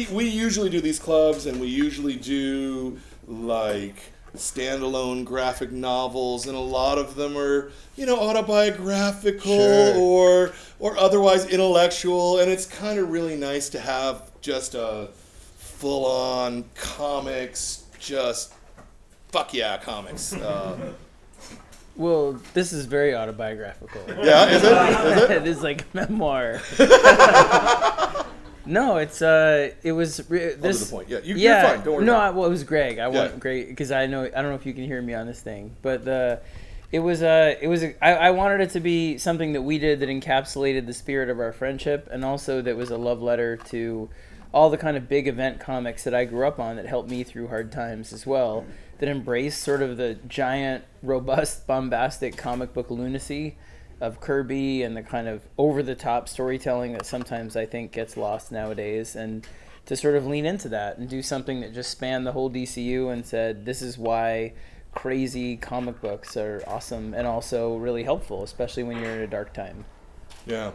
we usually do these clubs, and we usually do like standalone graphic novels, and a lot of them are autobiographical or otherwise intellectual, and it's kind of really nice to have just a full-on comics, just fuck yeah comics. Well, this is very autobiographical. Yeah, is it? It is like a memoir. No, it was this. To the point. Yeah, you're fine. Don't worry. No, it was Greg. I want Greg because I don't know if you can hear me on this thing, but I wanted it to be something that we did that encapsulated the spirit of our friendship, and also that was a love letter to all the kind of big event comics that I grew up on that helped me through hard times as well, that embraced sort of the giant, robust, bombastic comic book lunacy of Kirby and the kind of over-the-top storytelling that sometimes I think gets lost nowadays, and to sort of lean into that and do something that just spanned the whole DCU and said, this is why crazy comic books are awesome and also really helpful, especially when you're in a dark time. Yeah.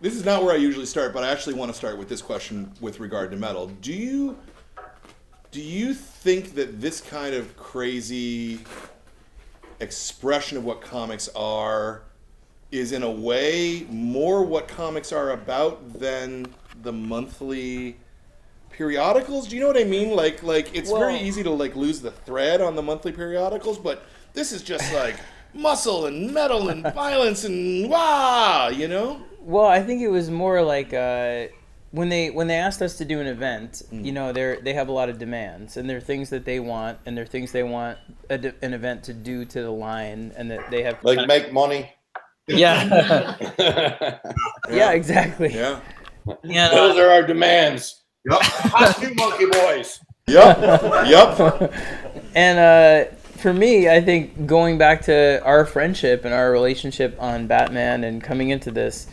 This is not where I usually start, but I actually want to start with this question with regard to metal. Do you think that this kind of crazy expression of what comics are is in a way more what comics are about than the monthly periodicals? Do you know what I mean? Like it's very easy to lose the thread on the monthly periodicals, but this is just like muscle and metal and violence and Well, I think it was more like when they asked us to do an event, they have a lot of demands, and there are things that they want, and there are things they want an event to do to the line, and that they have make money. Yeah. Yeah, exactly. Yeah. Those are our demands. Yep. Costume monkey boys. Yep. And for me, I think going back to our friendship and our relationship on Batman and coming into this,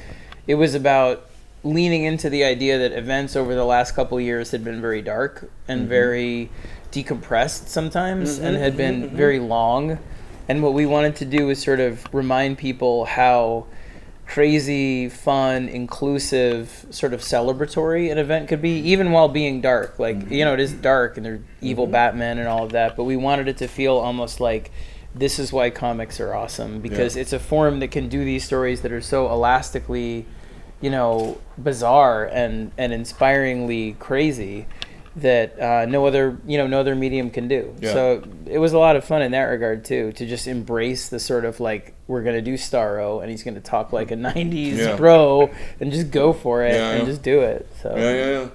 it was about leaning into the idea that events over the last couple of years had been very dark and very decompressed sometimes, and had been very long. And what we wanted to do was sort of remind people how crazy, fun, inclusive, sort of celebratory an event could be, even while being dark. Like, it is dark and there's evil Batman and all of that, but we wanted it to feel almost like this is why comics are awesome, because it's a form that can do these stories that are so elastically, bizarre and inspiringly crazy that no other medium can do. Yeah. So it was a lot of fun in that regard too, to just embrace the sort of like, we're going to do Starro and he's going to talk like a 90s bro and just go for it and just do it. So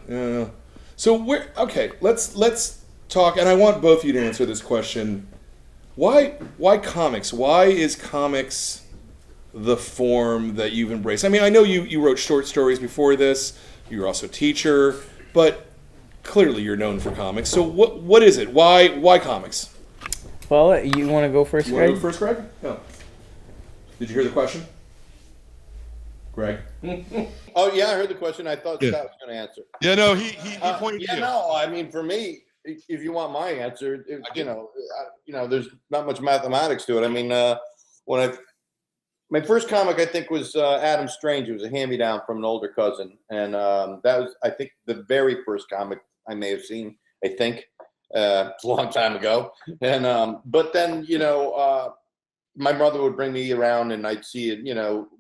yeah. So let's talk, and I want both of you to answer this question. Why comics? Why is comics the form that you've embraced? I mean, I know you wrote short stories before this. You were also a teacher, but clearly you're known for comics. So what is it? Why comics? Well, you want to go first, Greg? You want to go first, Greg? No. Did you hear the question? Greg? Oh, yeah, I heard the question. I thought Scott was going to answer. Yeah, no, he pointed to you. No, I mean, for me, if you want my answer, there's not much mathematics to it. I mean, my first comic, I think, was Adam Strange. It was a hand-me-down from an older cousin. And that was, I think, the very first comic I may have seen, I think. It's a long time ago. And but then, my mother would bring me around and I'd see it,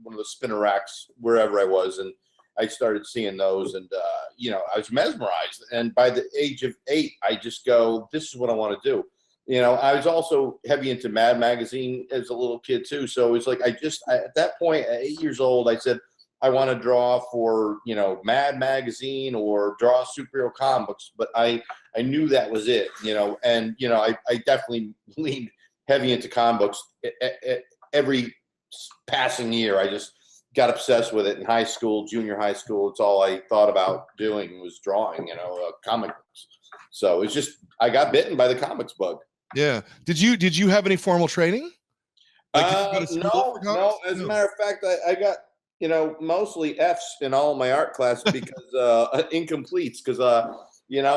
one of the spinner racks wherever I was. And I started seeing those and, I was mesmerized. And by the age of 8, I just go, this is what I want to do. I was also heavy into Mad Magazine as a little kid too. So it was like, at that point, at 8 years old, I said, I want to draw for, Mad Magazine or draw superhero comics. But I knew that was it, and, I definitely leaned heavy into comic books. Every passing year, I just got obsessed with it in high school, junior high school. It's all I thought about doing was drawing, comic books. So it's just, I got bitten by the comics bug. Yeah. Did you have any formal training? No. As a matter of fact, I got, mostly F's in all of my art classes because incompletes because I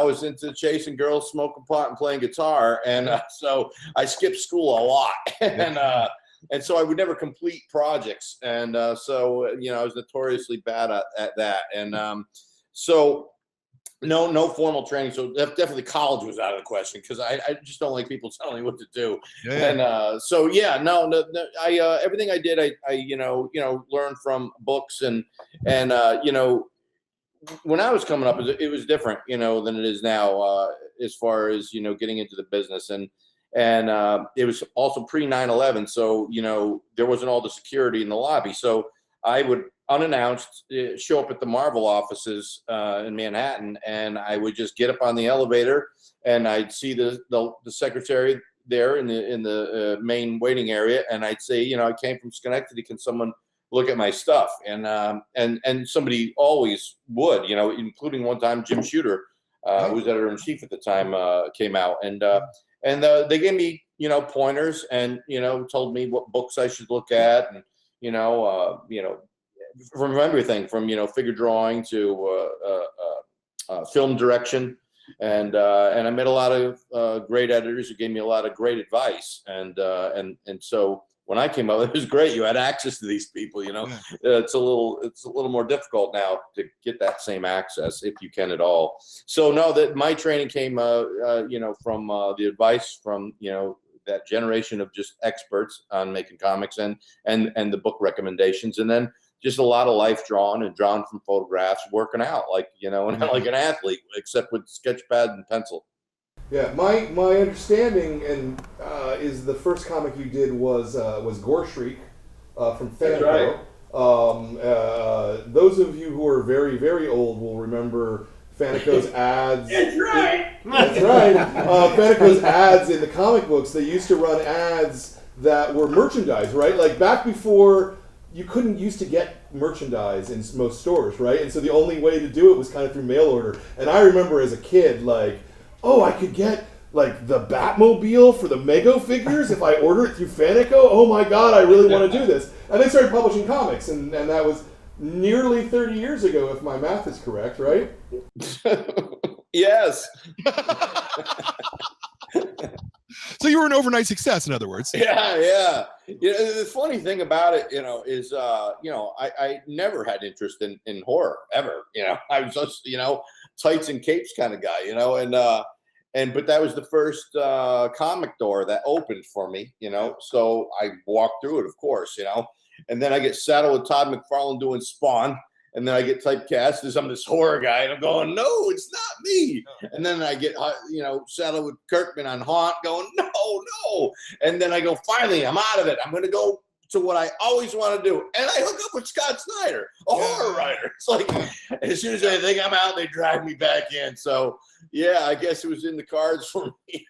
was into chasing girls, smoking pot, and playing guitar, and so I skipped school a lot, and so I would never complete projects, and so I was notoriously bad at that, and So no formal training. So definitely college was out of the question because I just don't like people telling me what to do. Yeah. And so yeah, no, I everything I did, I learned from books and when I was coming up, it was different, than it is now, as far as, getting into the business. And it was also pre 9/11. So, there wasn't all the security in the lobby. So I would unannounced show up at the Marvel offices in Manhattan, and I would just get up on the elevator and I'd see the secretary there in the main waiting area. And I'd say, I came from Schenectady. Can someone look at my stuff? And somebody always would, including one time Jim Shooter, who was editor in chief at the time, came out and they gave me, pointers and, told me what books I should look at and, from everything from, figure drawing to film direction. And I met a lot of great editors who gave me a lot of great advice. And so when I came up, it was great. You had access to these people, It's a little more difficult now to get that same access if you can at all. So no, that my training came, from the advice from, that generation of just experts on making comics and the book recommendations. And then just a lot of life drawn from photographs, working out like, and like an athlete, except with sketch pad and pencil. Yeah, my understanding and is the first comic you did was Gore Shriek from Fanico. Right. Those of you who are very, very old will remember Fanico's ads. That's right. That's right. Fanico's ads in the comic books. They used to run ads that were merchandise, right? Like back before you couldn't used to get merchandise in most stores, right? And so the only way to do it was kind of through mail order. And I remember as a kid, like, oh, I could get like the Batmobile for the Mego figures if I order it through Fanico. Oh my God, I really want to do this. And they started publishing comics, and that was nearly 30 years ago, if my math is correct, right? Yes. So you were an overnight success, in other words. Yeah. The funny thing about it, is, I never had interest in horror ever. I was just, tights and capes kind of guy, but that was the first comic door that opened for me, so I walked through it, of course, and then I get saddled with Todd McFarlane doing Spawn. And then I get typecast as I'm this horror guy, and I'm going, no, it's not me. And then I get, saddled with Kirkman on Haunt, going, no. And then I go, finally, I'm out of it. I'm going to go to what I always want to do. And I hook up with Scott Snyder, a horror writer. It's like, as soon as I think I'm out, they drag me back in. So, yeah, I guess it was in the cards for me.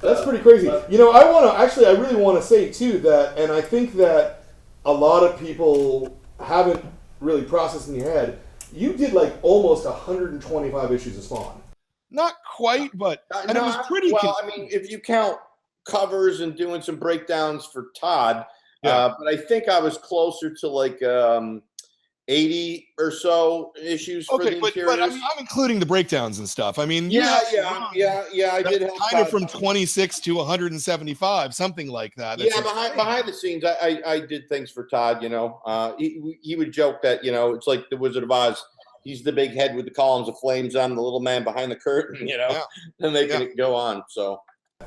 That's pretty crazy. I really want to say, too, that, and I think that a lot of people haven't really processed in your head, you did like almost 125 issues of Spawn. Not quite, but and it was pretty. Well, I mean, if you count covers and doing some breakdowns for Todd, but I think I was closer to like 80 or so issues for the interiors. But I mean, I'm including the breakdowns and stuff. I mean, I did help kind of from 26 to 175, something like that. That's behind the scenes, I did things for Todd. He would joke that it's like the Wizard of Oz. He's the big head with the columns of flames on, the little man behind the curtain. And making it go on. So,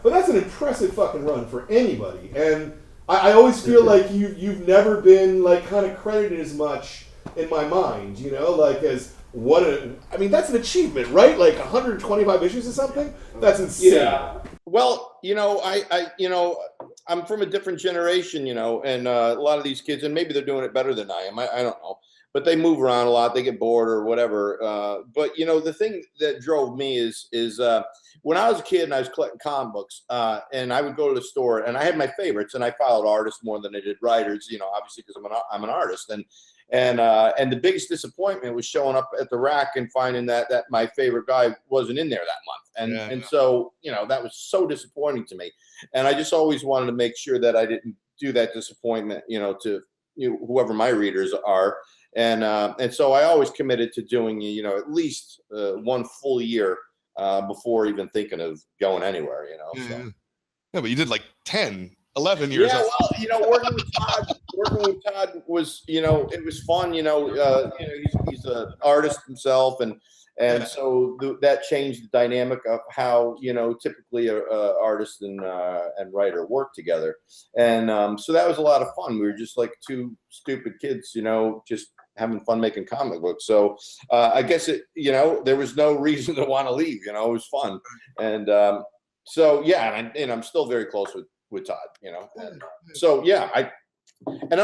but that's an impressive fucking run for anybody, and I always feel like you've never been like kind of credited as much in my mind, as that's an achievement, right? Like 125 issues or something? That's insane. Yeah. Well, I'm from a different generation, and a lot of these kids, and maybe they're doing it better than I am. I don't know. But they move around a lot. They get bored or whatever. But, the thing that drove me is when I was a kid and I was collecting comic books, and I would go to the store, and I had my favorites, and I followed artists more than I did writers, obviously because I'm an artist. And the biggest disappointment was showing up at the rack and finding that my favorite guy wasn't in there that month. And so, that was so disappointing to me. And I just always wanted to make sure that I didn't do that disappointment, to whoever my readers are. And so I always committed to doing, at least one full year before even thinking of going anywhere, So. Yeah, but you did like 10 11 years Yeah, old. well, working with Todd was, it was fun. He's an artist himself, and so that changed the dynamic of how typically a artist and writer work together, and so that was a lot of fun. We were just like two stupid kids, just having fun making comic books. So I guess there was no reason to want to leave. It was fun, and so yeah, and I'm still very close with Todd, and so yeah, I've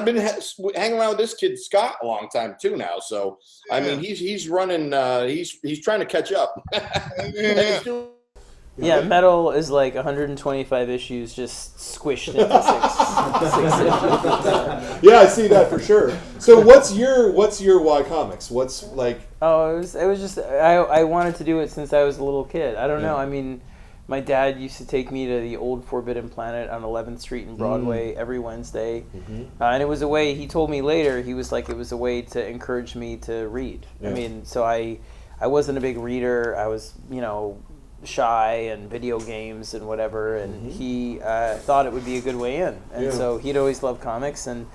been hanging around with this kid Scott a long time too now. So I mean, he's running, he's trying to catch up. Yeah, Metal is like 125 issues just squished into six issues. Yeah, I see that for sure. So what's your why comics? What's like? Oh, it was just I wanted to do it since I was a little kid. I don't know. I mean, my dad used to take me to the old Forbidden Planet on 11th Street and Broadway every Wednesday. And it was a way, he told me later, he was like, it was a way to encourage me to read. I mean, so I wasn't a big reader. I was, shy and video games and whatever. And he thought it would be a good way in. And so he'd always loved comics. And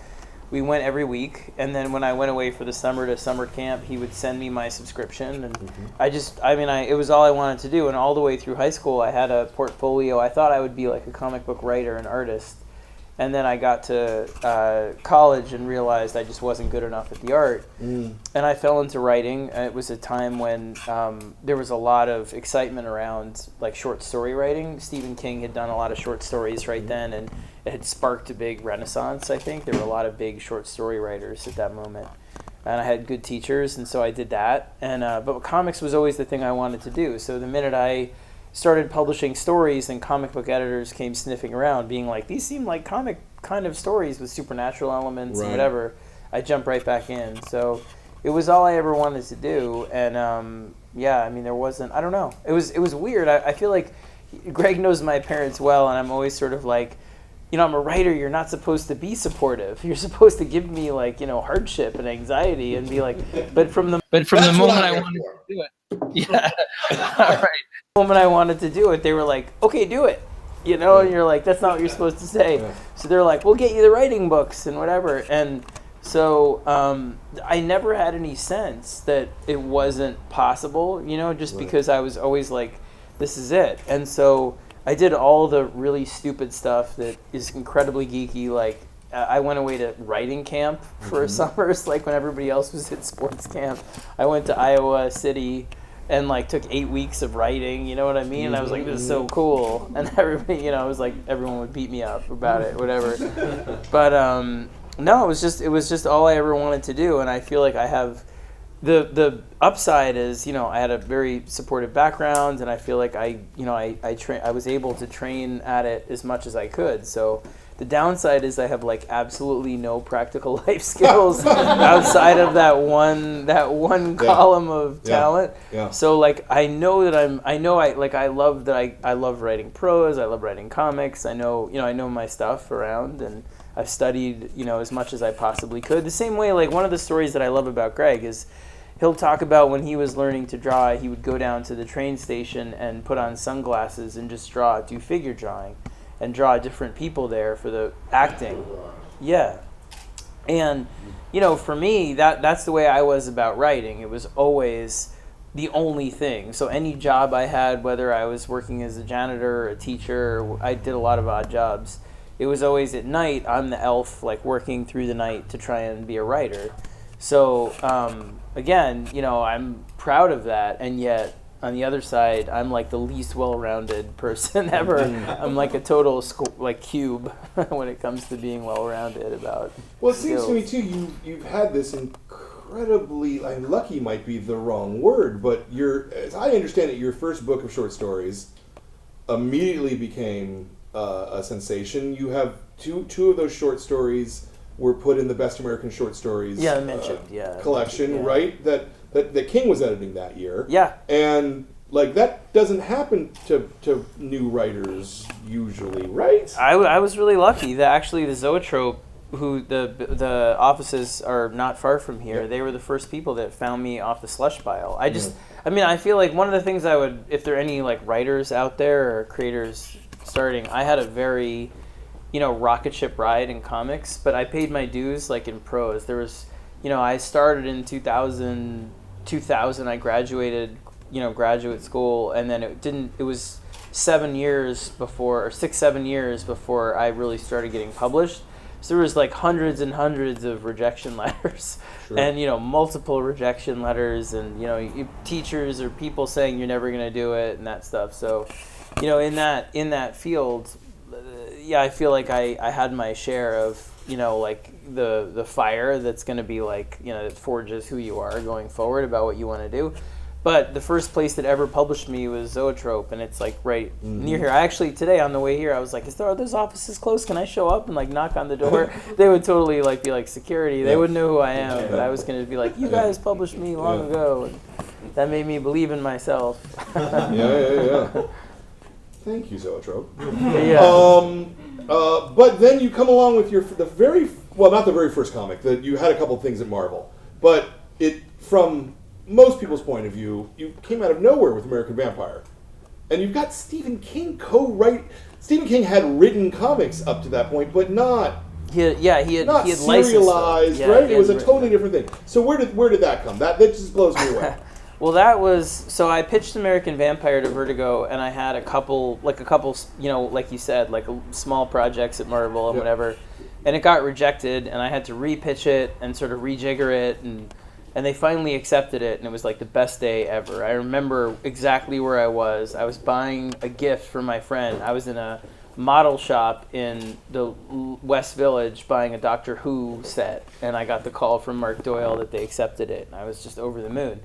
we went every week, and then when I went away for the summer to summer camp, he would send me my subscription, and it was all I wanted to do. And all the way through high school, I had a portfolio. I thought I would be like a comic book writer and artist, and then I got to college and realized I just wasn't good enough at the art, and I fell into writing. It was a time when there was a lot of excitement around like short story writing. Stephen King had done a lot of short stories right then, and it had sparked a big renaissance, I think. There were a lot of big short story writers at that moment. And I had good teachers, and so I did that. And but comics was always the thing I wanted to do. So the minute I started publishing stories and comic book editors came sniffing around, being like, these seem like comic kind of stories with supernatural elements and whatever, I jumped right back in. So it was all I ever wanted to do. And I mean, there wasn't, I don't know. It was weird. I feel like Greg knows my parents well, and I'm always sort of like, I'm a writer, you're not supposed to be supportive. You're supposed to give me like, hardship and anxiety and be like, but from the moment I wanted to do it. Yeah. All right. The moment I wanted to do it, they were like, okay, do it. And you're like, that's not what you're supposed to say. Yeah. So they're like, we'll get you the writing books and whatever. And so I never had any sense that it wasn't possible, just because I was always like, this is it. And so I did all the really stupid stuff that is incredibly geeky. Like I went away to writing camp for summers, like when everybody else was at sports camp. I went to Iowa City and like took 8 weeks of writing, you know what I mean? And I was like, this is so cool. And everybody, it was like everyone would beat me up about it, whatever. But no, it was just all I ever wanted to do. And I feel like I have the upside is, I had a very supportive background, and I feel like I was able to train at it as much as I could. So the downside is I have like absolutely no practical life skills outside of that one column of talent. Yeah. So like I love writing prose. I love writing comics. I know my stuff around, and I've studied as much as I possibly could. The same way, like one of the stories that I love about Greg is he'll talk about when he was learning to draw, he would go down to the train station and put on sunglasses and just do figure drawing and draw different people there for the acting. Yeah. And, for me, that's the way I was about writing. It was always the only thing. So any job I had, whether I was working as a janitor or a teacher, I did a lot of odd jobs. It was always at night, I'm the elf, like working through the night to try and be a writer. So, again, I'm proud of that, and yet on the other side, I'm like the least well-rounded person ever. I'm like a total cube when it comes to being well-rounded about. Well, it seems to me too. You've had this incredibly. Lucky might be the wrong word, but as I understand it, your first book of short stories immediately became a sensation. You have two of those short stories were put in the Best American Short Stories collection, right? That King was editing that year. Yeah. And like that doesn't happen to new writers usually, right? I was really lucky that actually the Zoetrope, who the offices are not far from here, they were the first people that found me off the slush pile. I feel like one of the things I would, if there are any like writers out there or creators starting, I had a very rocket ship ride in comics, but I paid my dues like in prose. There was, I started in 2000. I graduated, graduate school, and then it was 7 years before, or 6-7 years before I really started getting published. So there was like hundreds and hundreds of rejection letters, sure. And multiple rejection letters, and teachers or people saying you're never going to do it and that stuff. So in that field, I feel like I had my share of like the fire that's going to be like that forges who you are going forward about what you want to do. But the first place that ever published me was Zoetrope, and it's like right near here. I actually today on the way here I was like, are those offices closed? Can I show up and like knock on the door? They would totally like be like security. They wouldn't know who I am, but I was going to be like, you guys published me long ago, and that made me believe in myself. Yeah. Thank you, Zoetrope. Yeah. But then you come along with not the very first comic. That you had a couple things at Marvel, but from most people's point of view, you came out of nowhere with American Vampire, and you've got Stephen King co-write. Stephen King had written comics up to that point, but not. He had not serialized, right? It was a totally different thing. So where did that come? That just blows me away. Well, so I pitched American Vampire to Vertigo, and I had a couple, like you said, like small projects at Marvel and whatever, and it got rejected, and I had to re-pitch it and sort of rejigger it, and they finally accepted it, and it was like the best day ever. I remember exactly where I was. I was buying a gift for my friend. I was in a model shop in the West Village buying a Doctor Who set, and I got the call from Mark Doyle that they accepted it, and I was just over the moon.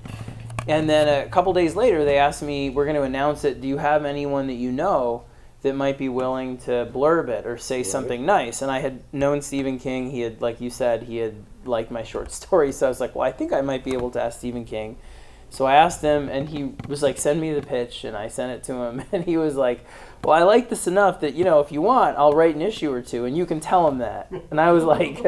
And then a couple days later, they asked me, we're going to announce it. Do you have anyone that you know that might be willing to blurb it or say something nice? And I had known Stephen King. He had, like you said, he had liked my short story. So I was like, well, I think I might be able to ask Stephen King. So I asked him, and he was like, send me the pitch. And I sent it to him. And he was like, well, I like this enough that, if you want, I'll write an issue or two, and you can tell him that. And I was like,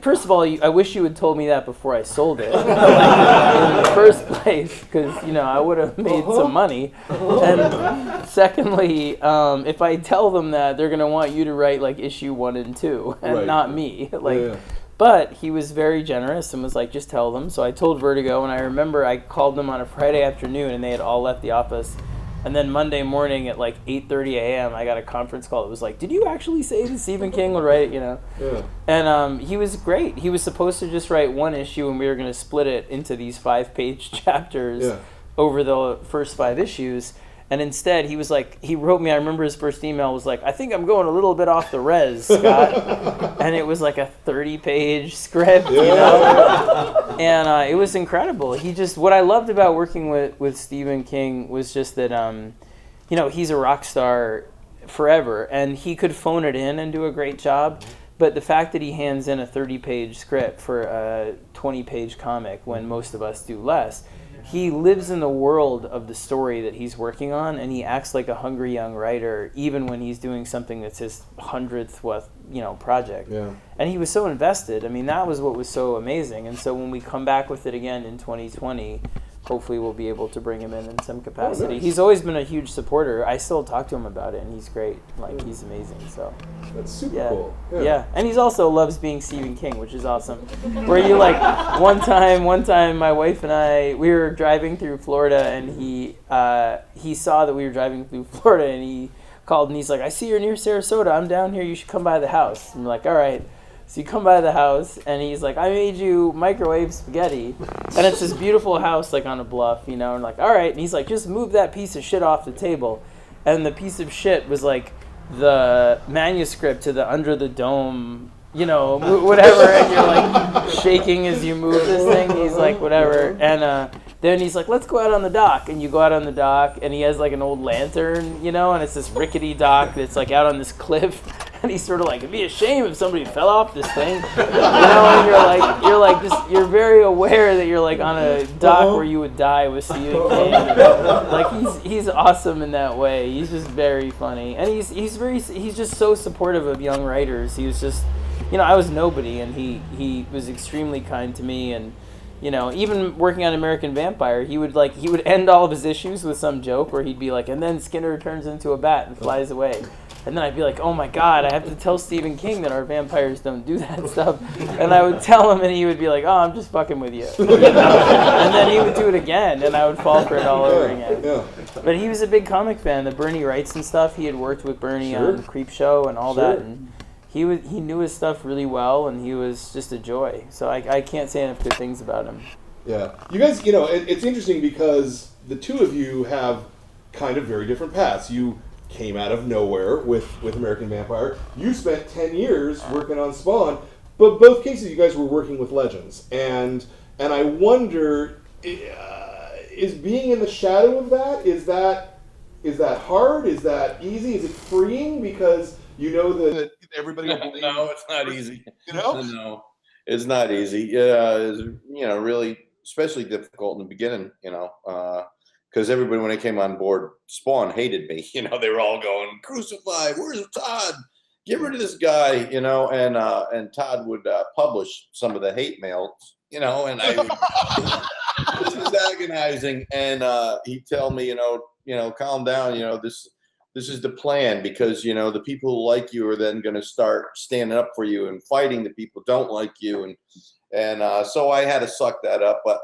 first of all, I wish you had told me that before I sold it, like, in the first place, because, I would have made some money. And secondly, if I tell them that, they're going to want you to write, like, issue 1 and 2, and not me. But he was very generous and was like, just tell them. So I told Vertigo, and I remember I called them on a Friday afternoon, and they had all left the office. And then Monday morning at like 8:30 a.m., I got a conference call. It was like, did you actually say that Stephen King would write, Yeah. And he was great. He was supposed to just write one issue, and we were going to split it into these 5-page chapters over the first 5 issues. And instead, he was like, he wrote me, I remember his first email was like, I think I'm going a little bit off the res, Scott. And it was like a 30-page script, And it was incredible. What I loved about working with Stephen King was just that, he's a rock star forever. And he could phone it in and do a great job. But the fact that he hands in a 30-page script for a 20-page comic when most of us do less, he lives in the world of the story that he's working on, and he acts like a hungry young writer, even when he's doing something that's his 100th project. Yeah. And he was so invested. I mean, that was what was so amazing. And so when we come back with it again in 2020, hopefully we'll be able to bring him in some capacity. Nice. He's always been a huge supporter. I still talk to him about it, and he's great. He's amazing. So that's super cool. Yeah, and he's also loves being Stephen King, which is awesome. Where you one time, my wife and I, we were driving through Florida, and he saw that we were driving through Florida, and he called, and he's like, I see you're near Sarasota. I'm down here. You should come by the house. And we're like, all right. So you come by the house, and he's like, I made you microwave spaghetti. And it's this beautiful house, like, on a bluff, and like, all right. And he's like, just move that piece of shit off the table. And the piece of shit was, like, the manuscript to the Under the Dome, whatever. And you're, like, shaking as you move this thing. He's like, whatever. And then he's like, let's go out on the dock. And you go out on the dock, and he has, like, an old lantern, and it's this rickety dock that's, like, out on this cliff. And he's sort of like, it'd be a shame if somebody fell off this thing, and you're very aware that you're like on a dock where you would die with Stephen King. Like he's awesome in that way. He's just very funny, and he's just so supportive of young writers. He was just, I was nobody, and he was extremely kind to me, and even working on American Vampire, he would end all of his issues with some joke where he'd be like, and then Skinner turns into a bat and flies away. And then I'd be like, oh my God, I have to tell Stephen King that our vampires don't do that stuff. And I would tell him, and he would be like, oh, I'm just fucking with you. You know? And then he would do it again, and I would fall for it all over again. Yeah. But he was a big comic fan. The Bernie Wrights and stuff, he had worked with Bernie on Creep Show and all that. And he knew his stuff really well, and he was just a joy. So I can't say enough good things about him. Yeah. You guys, you know, it's interesting because the two of you have kind of very different paths. You came out of nowhere with American Vampire. You spent 10 years working on Spawn, but both cases you guys were working with legends. And I wonder, is being in the shadow of that, is that hard? Is that easy? Is it freeing? Because you know that everybody will believe. No, it's not easy. You know? No, it's not easy. Yeah, it's, you know, really, especially difficult in the beginning, you know, because everybody, when they came on board, Spawn hated me. You know, they were all going, crucify, where's Todd? Get rid of this guy, you know, and Todd would publish some of the hate mails, you know, and I would, this was agonizing, and he'd tell me, you know, calm down, you know, this is the plan, because, you know, the people who like you are then going to start standing up for you and fighting the people who don't like you, and so I had to suck that up, but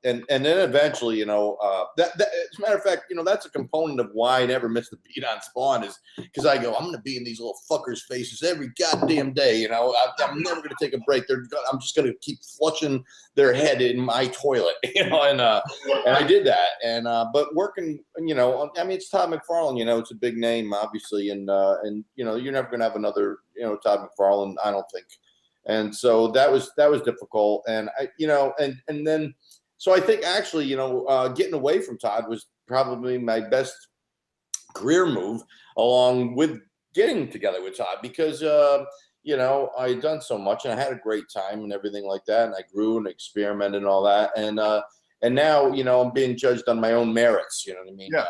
and then eventually, you know, that as a matter of fact, you know, that's a component of why I never missed a beat on Spawn, is because I go, I'm going to be in these little fuckers' faces every goddamn day, you know, I'm never going to take a break. I'm just going to keep flushing their head in my toilet, you know, and I did that, and but working, you know, I mean, it's Todd McFarlane, you know, it's a big name, obviously, and you know, you're never going to have another, you know, Todd McFarlane, I don't think. And so that was difficult, and I, you know, and then, so I think actually, you know, getting away from Todd was probably my best career move, along with getting together with Todd, because you know, I had done so much, and I had a great time and everything like that, and I grew and experimented and all that, and now, you know, I'm being judged on my own merits. You know what I mean? Yeah.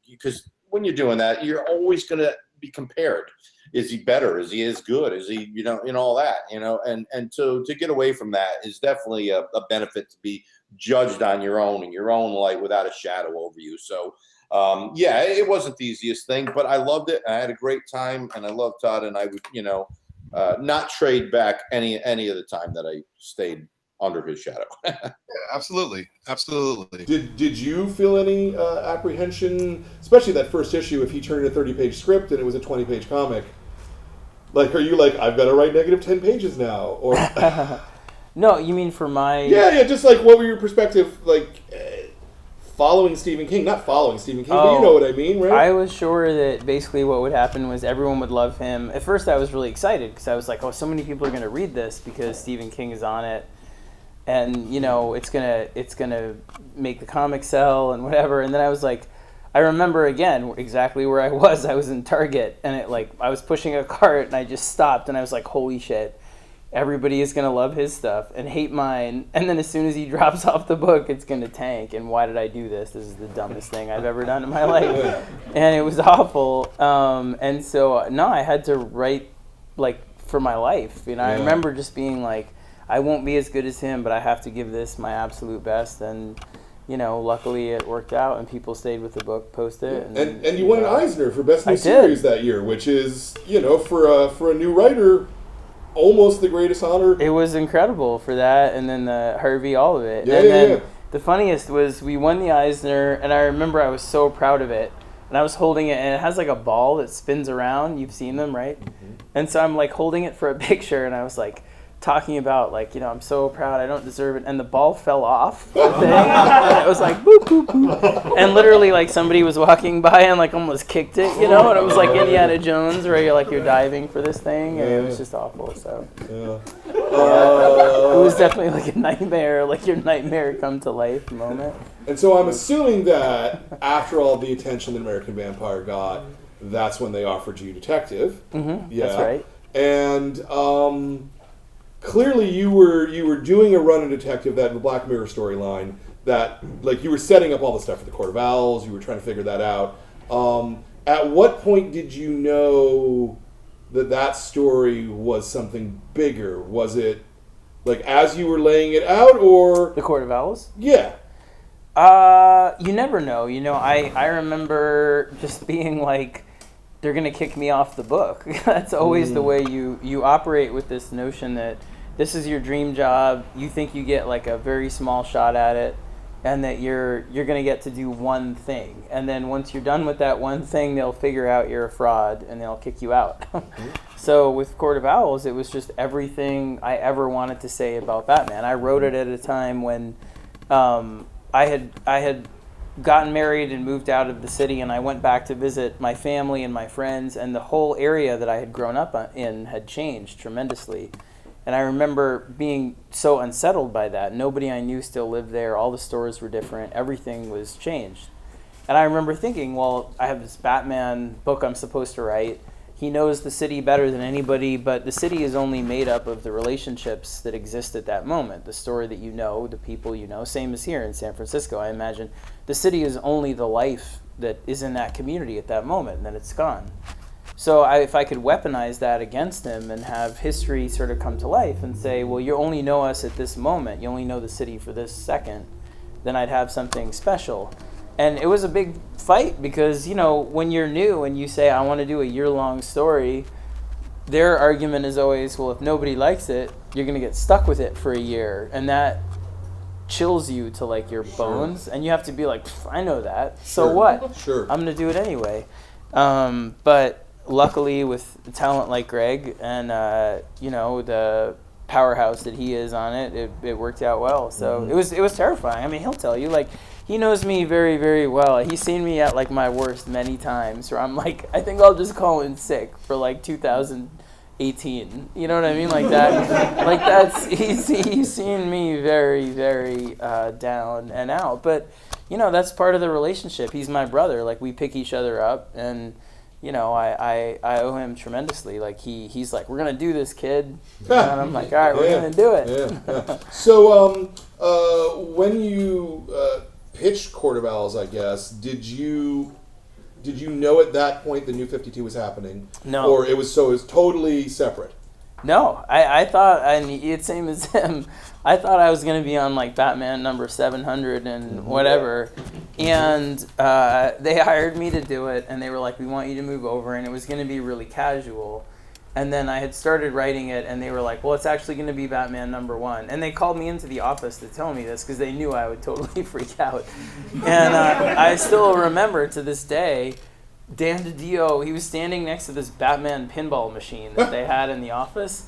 Because when you're doing that, you're always going to be compared. Is he better? Is he as good? Is he, you know, all that, you know, and to get away from that is definitely a benefit, to be judged on your own, in your own light, without a shadow over you. So, yeah, it wasn't the easiest thing, but I loved it. I had a great time, and I loved Todd, and I would, you know, not trade back any of the time that I stayed under his shadow. Yeah, absolutely. Did you feel any apprehension, especially that first issue, if he turned in a 30-page script and it was a 20-page comic? Like, are you like, I've got to write negative 10 pages now? Or No, you mean for my... Yeah, just like, what were your perspective, like, following Stephen King? Not following Stephen King, but you know what I mean, right? I was sure that basically what would happen was everyone would love him. At first I was really excited, because I was like, oh, so many people are going to read this because Stephen King is on it. And, you know, it's gonna make the comic sell and whatever. And then I was like, I remember again exactly where I was. I was in Target, and I was pushing a cart, and I just stopped, and I was like, holy shit, everybody is gonna love his stuff and hate mine. And then as soon as he drops off the book, it's gonna tank. And why did I do this? This is the dumbest thing I've ever done in my life, and it was awful. And so no, I had to write like for my life. You know, I remember just being like, I won't be as good as him, but I have to give this my absolute best. And, you know, luckily it worked out, and people stayed with the book, post it. And you won an Eisner for Best New Series that year, which is, you know, for a new writer, almost the greatest honor. It was incredible for that, and then the Harvey, all of it. And the funniest was we won the Eisner, and I remember I was so proud of it. And I was holding it, and it has like a ball that spins around. You've seen them, right? Mm-hmm. And so I'm like holding it for a picture, and I was like, talking about, like, you know, I'm so proud, I don't deserve it, and the ball fell off the thing, and it was like boop boop boop, and literally like somebody was walking by and like almost kicked it, you know, and it was like Indiana Jones where you're diving for this thing, and it was just awful. So it was definitely like a nightmare, like your nightmare come to life moment. And so I'm assuming that after all the attention that American Vampire got, that's when they offered you Detective. Mm-hmm, yeah, that's right. And clearly, you were doing a run in Detective, that the Black Mirror storyline, that, like, you were setting up all the stuff for the Court of Owls, you were trying to figure that out. At what point did you know that story was something bigger? Was it, like, as you were laying it out, or... The Court of Owls? Yeah. You never know. You know, I remember just being like, they're going to kick me off the book. That's always the way you operate, with this notion that this is your dream job. You think you get like a very small shot at it, and that you're going to get to do one thing. And then once you're done with that one thing, they'll figure out you're a fraud and they'll kick you out. So with Court of Owls, it was just everything I ever wanted to say about Batman. I wrote it at a time when I had gotten married and moved out of the city, and I went back to visit my family and my friends, and the whole area that I had grown up in had changed tremendously. And I remember being so unsettled by that. Nobody I knew still lived there. All the stores were different. Everything was changed. And I remember thinking, well, I have this Batman book I'm supposed to write. He knows the city better than anybody, but the city is only made up of the relationships that exist at that moment. The story that you know, the people you know, same as here in San Francisco. I imagine the city is only the life that is in that community at that moment, and then it's gone. So if I could weaponize that against him and have history sort of come to life and say, well, you only know us at this moment, you only know the city for this second, then I'd have something special. And it was a big fight because, you know, when you're new and you say, I want to do a year-long story, their argument is always, well, if nobody likes it, you're going to get stuck with it for a year. And that chills you to, like, your bones. And you have to be like, I know that. So what? Sure. I'm going to do it anyway. But luckily, with talent like Greg and, you know, the powerhouse that he is on it, it worked out well. So it was terrifying. I mean, he'll tell you, like, he knows me very, very well. He's seen me at like my worst many times where I'm like, I think I'll just call in sick for like 2018. You know what I mean? Like that. Like that's he's seen me very, very down and out. But you know, that's part of the relationship. He's my brother. Like we pick each other up, and you know, I owe him tremendously. Like he's like, we're gonna do this, kid, and I'm like, all right, we're gonna do it. Yeah. So when you pitched Court of Owls, I guess, did you know at that point the New 52 was happening? No. Or it was totally separate? No, I thought, and it's same as him, I thought I was going to be on like Batman number 700 and whatever, and they hired me to do it, and they were like, we want you to move over, and it was going to be really casual. And then I had started writing it, and they were like, well, it's actually going to be Batman number 1. And they called me into the office to tell me this because they knew I would totally freak out. And I still remember to this day, Dan DiDio, he was standing next to this Batman pinball machine that they had in the office.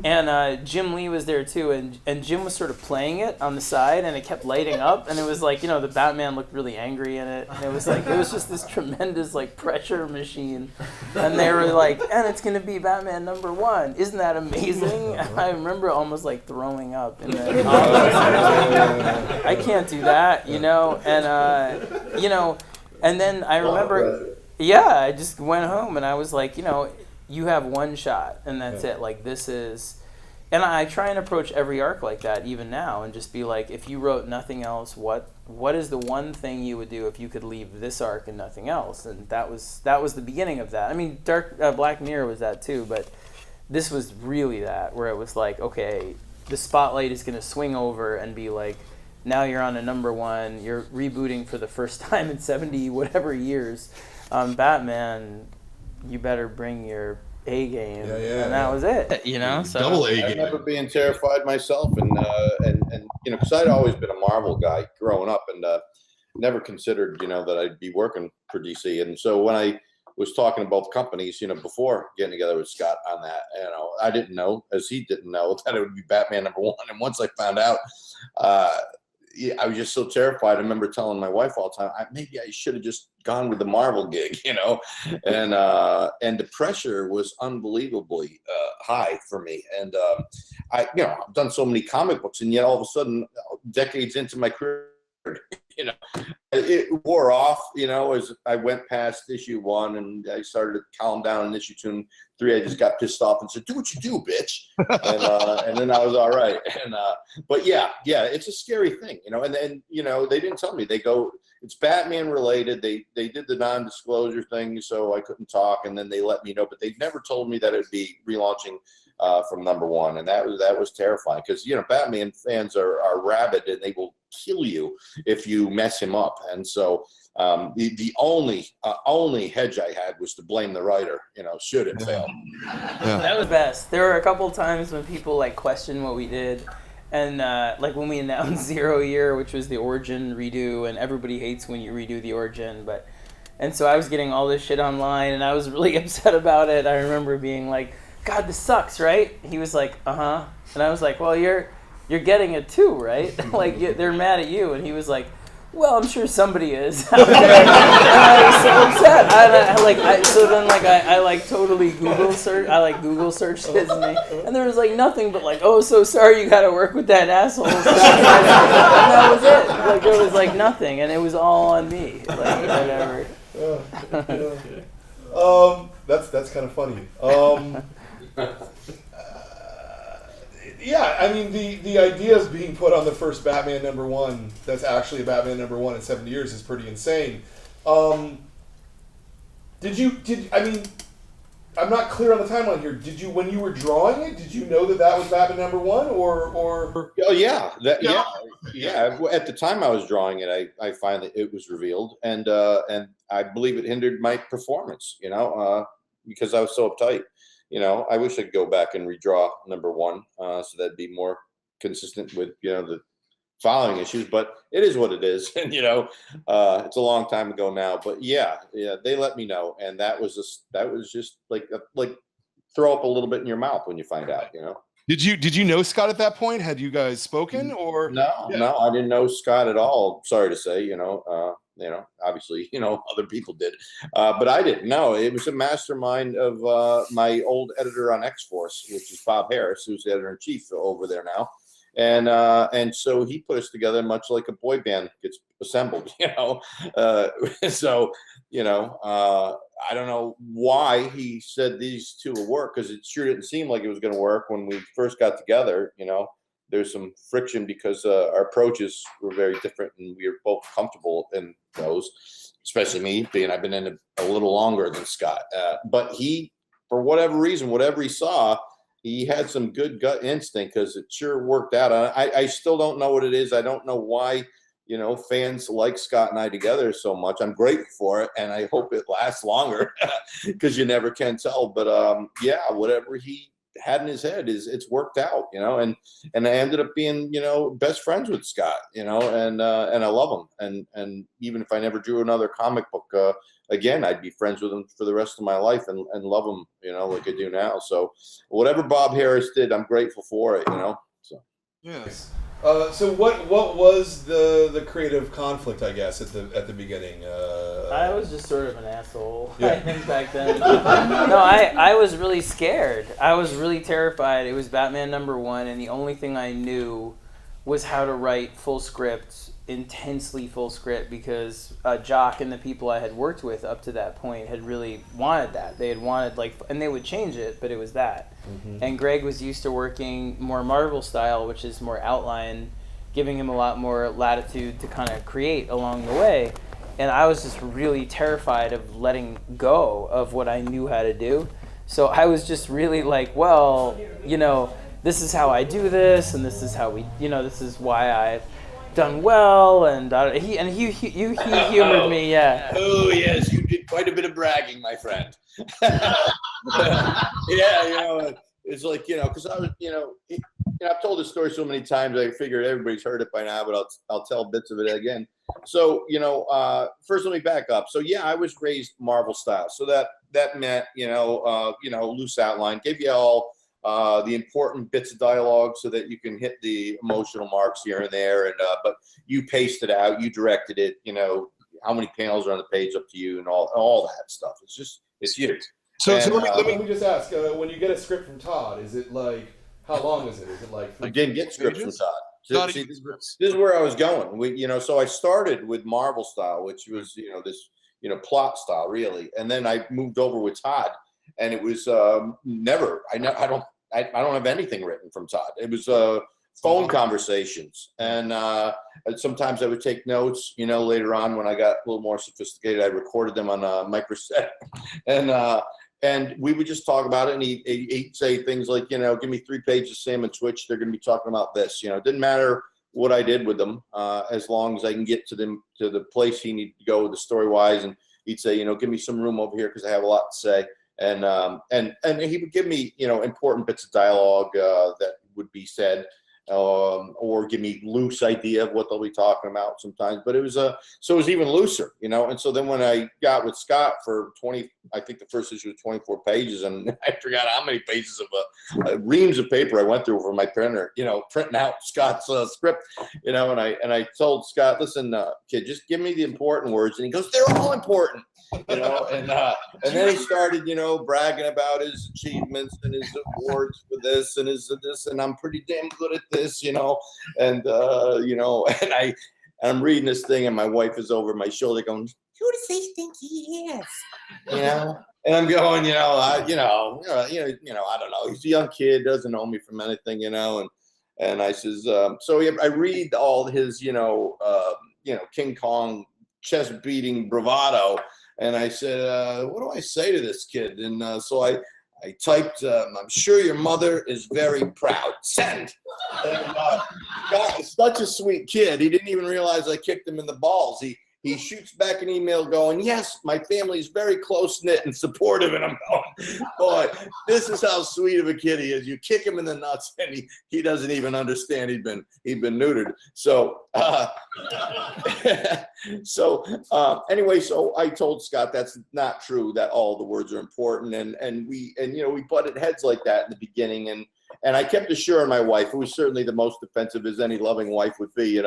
And Jim Lee was there too, and Jim was sort of playing it on the side, and it kept lighting up, and it was like, you know, the Batman looked really angry in it, and it was like, it was just this tremendous like pressure machine, and they were like, and it's gonna be Batman number 1, isn't that amazing? I remember almost like throwing up in the office. I can't do that, you know, and you know, and then I remember, yeah, I just went home and I was like, you know, you have one shot and that's it. Like this is, and I try and approach every arc like that even now and just be like, if you wrote nothing else, what is the one thing you would do if you could leave this arc and nothing else? And that was the beginning of that. I mean, Black Mirror was that too, but this was really that, where it was like, okay, the spotlight is going to swing over and be like, now you're on a number 1, you're rebooting for the first time in 70 whatever years. Batman, you better bring your A game, and that was it. You know, so double A game. I remember being terrified myself, and you know, because I'd always been a Marvel guy growing up, and never considered, you know, that I'd be working for DC. And so when I was talking to both companies, you know, before getting together with Scott on that, you know, I didn't know, as he didn't know, that it would be Batman number 1. And once I found out, I was just so terrified. I remember telling my wife all the time, maybe I should have just gone with the Marvel gig, you know, and the pressure was unbelievably high for me. And I've done so many comic books, and yet all of a sudden, decades into my career, you know, it wore off, you know, as I went past issue 1 and I started to calm down in issue 2 and 3. I just got pissed off and said, do what you do, bitch. And then I was all right. And but yeah, it's a scary thing, you know. And then, you know, they didn't tell me. They go, it's Batman related. They did the non-disclosure thing, so I couldn't talk, and then they let me know, but they never told me that it would be relaunching from number 1, and that was terrifying, because, you know, Batman fans are rabid, and they will kill you if you mess him up. And so the only hedge I had was to blame the writer, should it fail. Yeah. That was best. There were a couple times when people like questioned what we did. And like when we announced 0 Year, which was the origin redo, and everybody hates when you redo the origin, and so I was getting all this shit online, and I was really upset about it. I remember being like, God, this sucks, right? He was like, uh-huh. And I was like, well, you're getting it too, right? Like, they're mad at you. And he was like, well, I'm sure somebody is out there. And I was so upset. I totally Google search. I like Google searched his name, and there was like nothing but like, oh, so sorry you got to work with that asshole. And that was it. Like there was like nothing, and it was all on me. Like whatever. That's kind of funny. Yeah, I mean the idea of being put on the first Batman #1 that's actually a Batman #1 in 70 years is pretty insane. I'm not clear on the timeline here. Did you, when you were drawing it, did you know that was Batman #1 or? Oh yeah, yeah. At the time I was drawing it, I finally it was revealed, and I believe it hindered my performance. Because I was so uptight. I wish I could go back and redraw #1, so that'd be more consistent with the following issues. But it is what it is, and it's a long time ago now. But yeah, they let me know, and that was just like throw up a little bit in your mouth when you find out. Did you know Scott at that point? Had you guys spoken or? No, I didn't know Scott at all. Sorry to say, obviously, other people did, but I didn't know. It was a mastermind of my old editor on X-Force, which is Bob Harris, who's the editor-in-chief over there now. And so he put us together much like a boy band gets assembled, So, I don't know why he said these two will work, because it sure didn't seem like it was going to work when we first got together. There's some friction because our approaches were very different, and we were both comfortable in those, especially me, being I've been in it a little longer than Scott. But he, for whatever reason, whatever he saw, he had some good gut instinct, because it sure worked out. I still don't know what it is. I don't know why, fans like Scott and I together so much. I'm grateful for it, and I hope it lasts longer, because you never can tell. But yeah, whatever he had in his head it's worked out, and I ended up being, best friends with Scott, and I love him. And even if I never drew another comic book again, I'd be friends with him for the rest of my life and love him, like I do now. So whatever Bob Harris did, I'm grateful for it, So yes. So what was the creative conflict, I guess, at the beginning? I was just sort of an asshole, I think, back then. No, I was really scared. I was really terrified. It was Batman #1, and the only thing I knew was how to write full script, intensely full script, because Jock and the people I had worked with up to that point had really wanted that. They had wanted, and they would change it, but it was that. Mm-hmm. And Greg was used to working more Marvel style, which is more outline, giving him a lot more latitude to kind of create along the way. And I was just really terrified of letting go of what I knew how to do. So I was just really like, well, this is how I do this, and this is how we, this is why I've done well, and he humored me, yeah. Oh yes, you did quite a bit of bragging, my friend. Yeah, it's like, because I was, I've told this story so many times, I figured everybody's heard it by now, but I'll tell bits of it again. So, first let me back up. So yeah, I was raised Marvel style, so that meant, loose outline, gave you all the important bits of dialogue so that you can hit the emotional marks here and there, and but you paced it out, you directed it, how many panels are on the page, up to you, and all that stuff. It's you. So let me just ask, when you get a script from Todd, is it like, how long is it? Is it like I didn't get scripts from Todd. See, this is where I was going. So I started with Marvel style, which was, this, plot style really. And then I moved over with Todd, and it was never, I don't have anything written from Todd. It was phone conversations. And sometimes I would take notes, later on when I got a little more sophisticated, I recorded them on a microset. And we would just talk about it, and he'd say things like, give me 3 pages of Sam and Twitch. They're going to be talking about this. It didn't matter what I did with them, as long as I can get to the place he needed to go with the story wise. And he'd say, give me some room over here because I have a lot to say. And he would give me, important bits of dialogue that would be said, or give me loose idea of what they'll be talking about sometimes. But it was so it was even looser, And so then when I got with Scott for 20, I think the first issue was 24 pages, and I forgot how many pages of reams of paper I went through for my printer, printing out Scott's script, and I told Scott, listen, kid, just give me the important words, and he goes, they're all important. And then he started, bragging about his achievements and his awards for this and his this, and I'm pretty damn good at this, and I'm reading this thing, and my wife is over my shoulder going, who does he think he is? And I'm going, I don't know. He's a young kid, doesn't know me from anything, and I says, I read all his, King Kong chest beating bravado. And I said, what do I say to this kid? And so I typed, I'm sure your mother is very proud. Send. And God is such a sweet kid. He didn't even realize I kicked him in the balls. He shoots back an email going, yes, my family is very close-knit and supportive. And I'm going, boy, this is how sweet of a kid he is. You kick him in the nuts, and he doesn't even understand he'd been neutered. So anyway, so I told Scott that's not true, that all the words are important. And we butted heads like that in the beginning. And I kept assuring my wife, who was certainly the most defensive as any loving wife would be,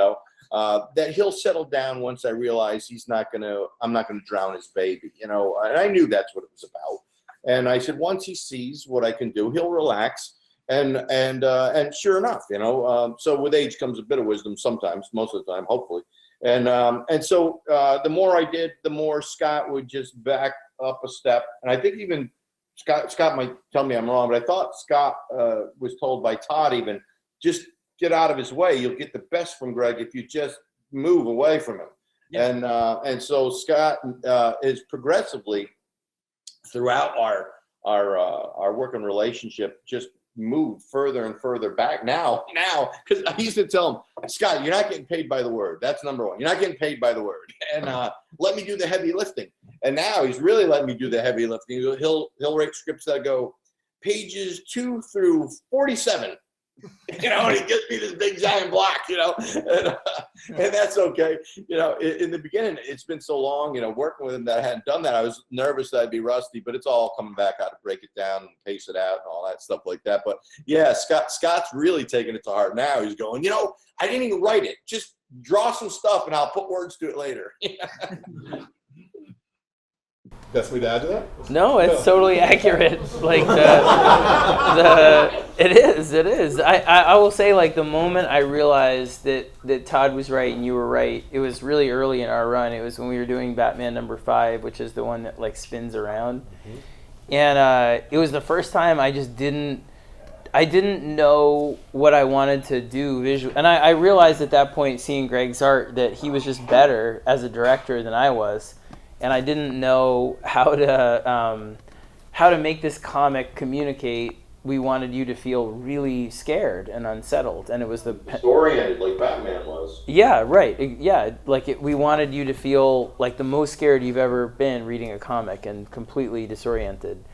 that he'll settle down once I realize I'm not gonna drown his baby, and I knew that's what it was about. And I said, once he sees what I can do, he'll relax. And sure enough, so with age comes a bit of wisdom sometimes, most of the time, hopefully. And so the more I did, the more Scott would just back up a step. And I think even Scott might tell me I'm wrong, but I thought Scott was told by Todd even, just get out of his way. You'll get the best from Greg if you just move away from him. Yeah. And so Scott is progressively throughout our working relationship just moved further and further back now, because I used to tell him, Scott, you're not getting paid by the word. That's number one. You're not getting paid by the word. And let me do the heavy lifting. And now he's really letting me do the heavy lifting. He'll write scripts that go pages 2 through 47. And he gives me this big giant block, and that's okay. In the beginning, it's been so long, working with him that I hadn't done that. I was nervous that I'd be rusty, but it's all coming back how to break it down and pace it out and all that stuff like that. But yeah, Scott's really taking it to heart now. He's going, I didn't even write it. Just draw some stuff and I'll put words to it later. Best way to add to that? No, it's totally accurate. Like it is. I will say, like, the moment I realized that Todd was right and you were right, it was really early in our run. It was when we were doing Batman #5, which is the one that like spins around. Mm-hmm. And it was the first time I didn't know what I wanted to do visually. And I realized at that point, seeing Greg's art, that he was just better as a director than I was. And I didn't know how to make this comic communicate. We wanted you to feel really scared and unsettled, and it was disoriented like Batman was. Yeah, right. We wanted you to feel like the most scared you've ever been reading a comic, and completely disoriented.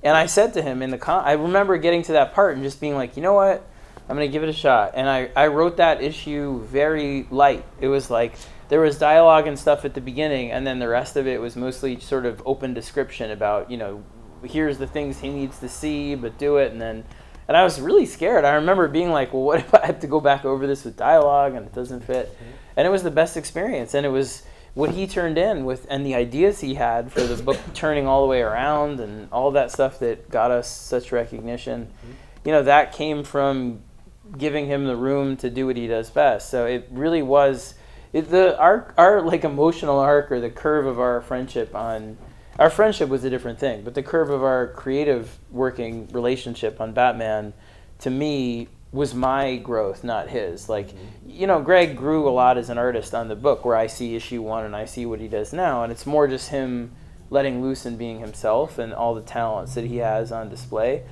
And I said to him I remember getting to that part and just being like, you know what, I'm gonna give it a shot. And I wrote that issue very light. It was like, there was dialogue and stuff at the beginning, and then the rest of it was mostly sort of open description about, here's the things he needs to see, but do it. And I was really scared. I remember being like, well, what if I have to go back over this with dialogue and it doesn't fit? And it was the best experience. And it was what he turned in with, and the ideas he had for the book turning all the way around and all that stuff that got us such recognition. That came from giving him the room to do what he does best. So it really was... Our like emotional arc, or the curve of our friendship was a different thing, but the curve of our creative working relationship on Batman, to me, was my growth, not his. Like, Greg grew a lot as an artist on the book, where I see issue 1 and I see what he does now, and it's more just him letting loose and being himself and all the talents that he has on display.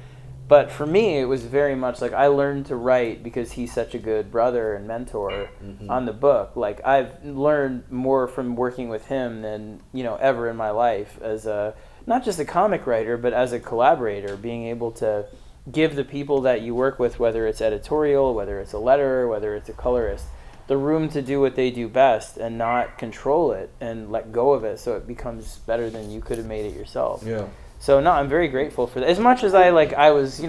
But for me, it was very much like I learned to write because he's such a good brother and mentor on the book. Like I've learned more from working with him than ever in my life as a not just a comic writer, but as a collaborator, being able to give the people that you work with, whether it's editorial, whether it's a letterer, whether it's a colorist, the room to do what they do best and not control it and let go of it so it becomes better than you could have made it yourself. Yeah. So no, I'm very grateful for that. As much as I was,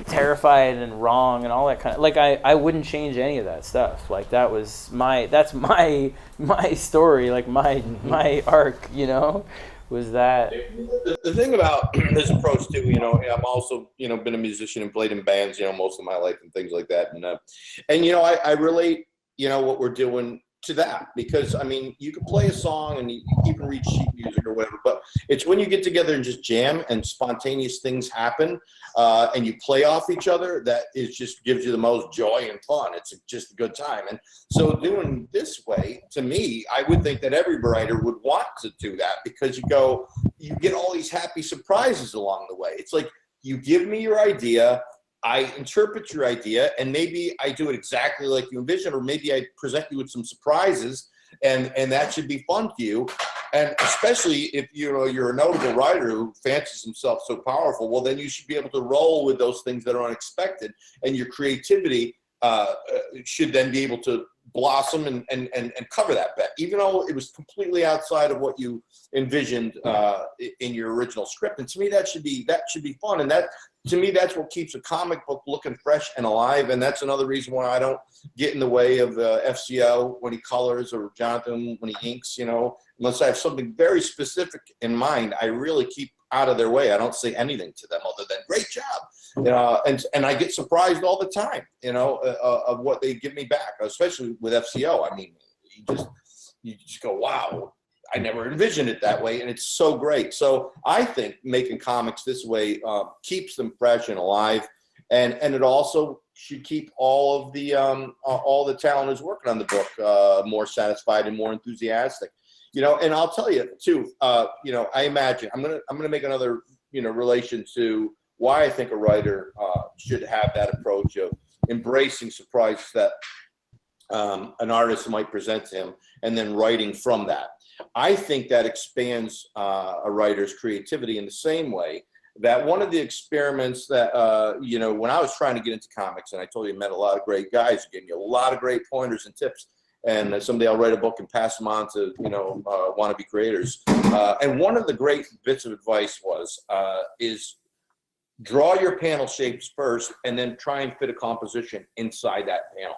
terrified and wrong and all that kind of I wouldn't change any of that stuff. Like that's my story, like my arc, was that. The thing about this approach too, I'm also, been a musician and played in bands, most of my life and things like that. And I relate, what we're doing to that, because I mean, you can play a song and you can read sheet music or whatever, but it's when you get together and just jam and spontaneous things happen, and you play off each other, that is just gives you the most joy and fun. It's just a good time. And so doing this way, to me, I would think that every writer would want to do that, because you get all these happy surprises along the way. It's like you give me your idea, I interpret your idea, and maybe I do it exactly like you envision, or maybe I present you with some surprises, and that should be fun to you. And especially if you're a notable writer who fancies himself so powerful, well, then you should be able to roll with those things that are unexpected, and your creativity should then be able to blossom and cover that bet, even though it was completely outside of what you envisioned in your original script. And to me, that should be fun. And that, to me, that's what keeps a comic book looking fresh and alive. And that's another reason why I don't get in the way of FCO when he colors, or Jonathan when he inks, unless I have something very specific in mind. I really keep out of their way. I don't say anything to them other than great job. And I get surprised all the time, of what they give me back, especially with FCO. I mean, you just go, wow, I never envisioned it that way. And it's so great. So I think making comics this way keeps them fresh and alive. And it also should keep all the talent who's working on the book more satisfied and more enthusiastic. And I'll tell you too, I imagine I'm gonna make another, relation to why I think a writer should have that approach of embracing surprises that an artist might present to him, and then writing from that. I think that expands a writer's creativity in the same way that one of the experiments that, when I was trying to get into comics, and I told you I met a lot of great guys who gave me a lot of great pointers and tips. And someday I'll write a book and pass them on to, wannabe creators. And one of the great bits of advice is draw your panel shapes first, and then try and fit a composition inside that panel.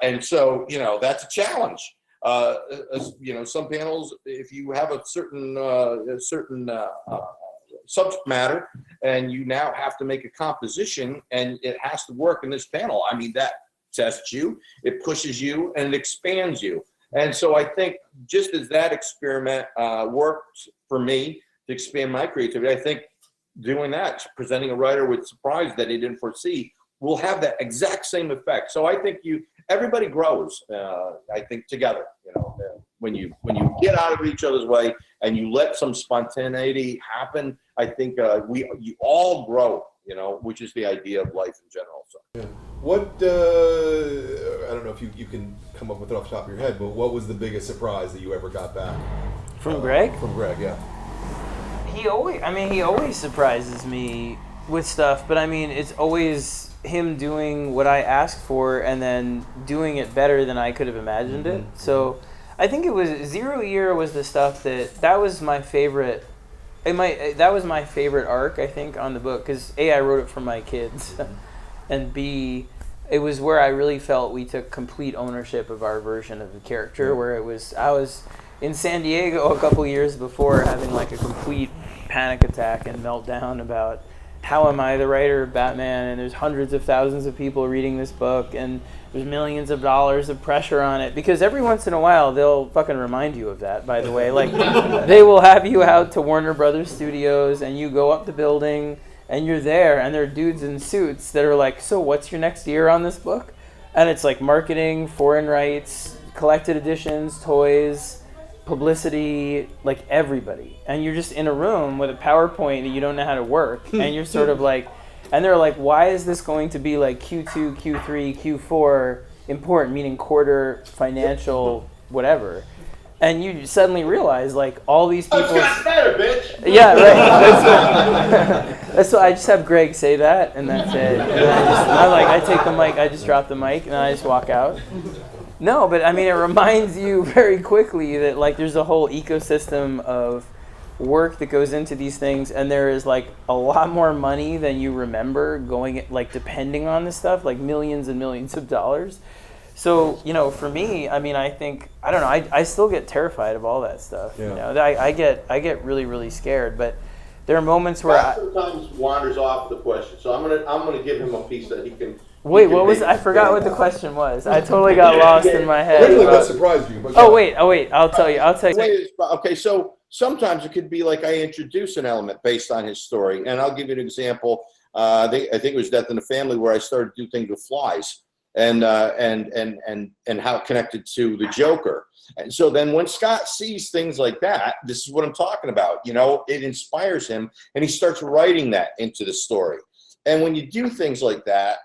And so, that's a challenge. Some panels, if you have a certain subject matter, and you now have to make a composition, and it has to work in this panel, I mean, that tests you, it pushes you, and it expands you. And so I think just as that experiment worked for me to expand my creativity, I think doing that, presenting a writer with surprise that he didn't foresee, will have that exact same effect. So I think everybody grows, I think, together, when you get out of each other's way and you let some spontaneity happen, I think you all grow, which is the idea of life in general. So. Yeah. What, I don't know if you can come up with it off the top of your head, but what was the biggest surprise that you ever got back? From Greg? From Greg, yeah. He always surprises me with stuff, but I mean, it's always him doing what I asked for and then doing it better than I could have imagined it. So I think it was 0 Year was the stuff that was my favorite. That was my favorite arc, I think, on the book, because A, I wrote it for my kids, and B, it was where I really felt we took complete ownership of our version of the character, where I was in San Diego a couple years before having like a complete panic attack and meltdown about how am I the writer of Batman, and there's hundreds of thousands of people reading this book, and there's millions of dollars of pressure on it, because every once in a while they'll fucking remind you of that, by the way. Like, they will have you out to Warner Brothers Studios, and you go up the building, and you're there, and there are dudes in suits that are like, so what's your next year on this book? And it's like marketing, foreign rights, collected editions, toys, publicity, like everybody. And you're just in a room with a PowerPoint that you don't know how to work, and you're sort of like, And they're like, why is this going to be like Q2, Q3, Q4 important, meaning quarter, financial, whatever. And you suddenly realize, like, all these people... Oh, Scott's better, bitch! Yeah, right. That's why I just have Greg say that, and that's it. And I take the mic, I just drop the mic, and I just walk out. No, but I mean, it reminds you very quickly that, like, there's a whole ecosystem of work that goes into these things, and there is, like, a lot more money than you remember going, like, depending on this stuff, like millions and millions of dollars. So, you know, for me, I mean, I think, I don't know, I still get terrified of all that stuff. Yeah. You know, I get really, really scared, but there are moments where Scott sometimes wanders off the question, so I'm gonna give him a piece that he can. Wait, what was? I forgot what the question was. I totally got lost in my head. Really, what surprised you? But Oh wait, I'll tell you. Okay, so sometimes it could be like I introduce an element based on his story, and I'll give you an example. I think it was Death in the Family where I started to do things with flies, and how it connected to the Joker. And so then when Scott sees things like that, this is what I'm talking about. You know, it inspires him, and he starts writing that into the story. And when you do things like that,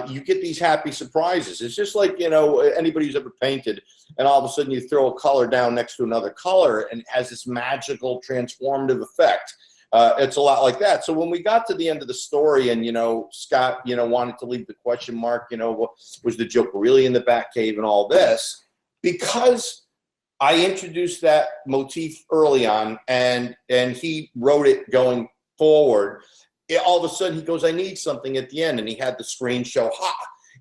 you get these happy surprises. It's just like, you know, anybody who's ever painted, and all of a sudden you throw a color down next to another color, and it has this magical transformative effect. It's a lot like that. So when we got to the end of the story, and, you know, Scott, you know, wanted to leave the question mark, you know, was the Joker really in the Batcave and all this? Because I introduced that motif early on, and he wrote it going forward. All of a sudden he goes, I need something at the end. And he had the screen show,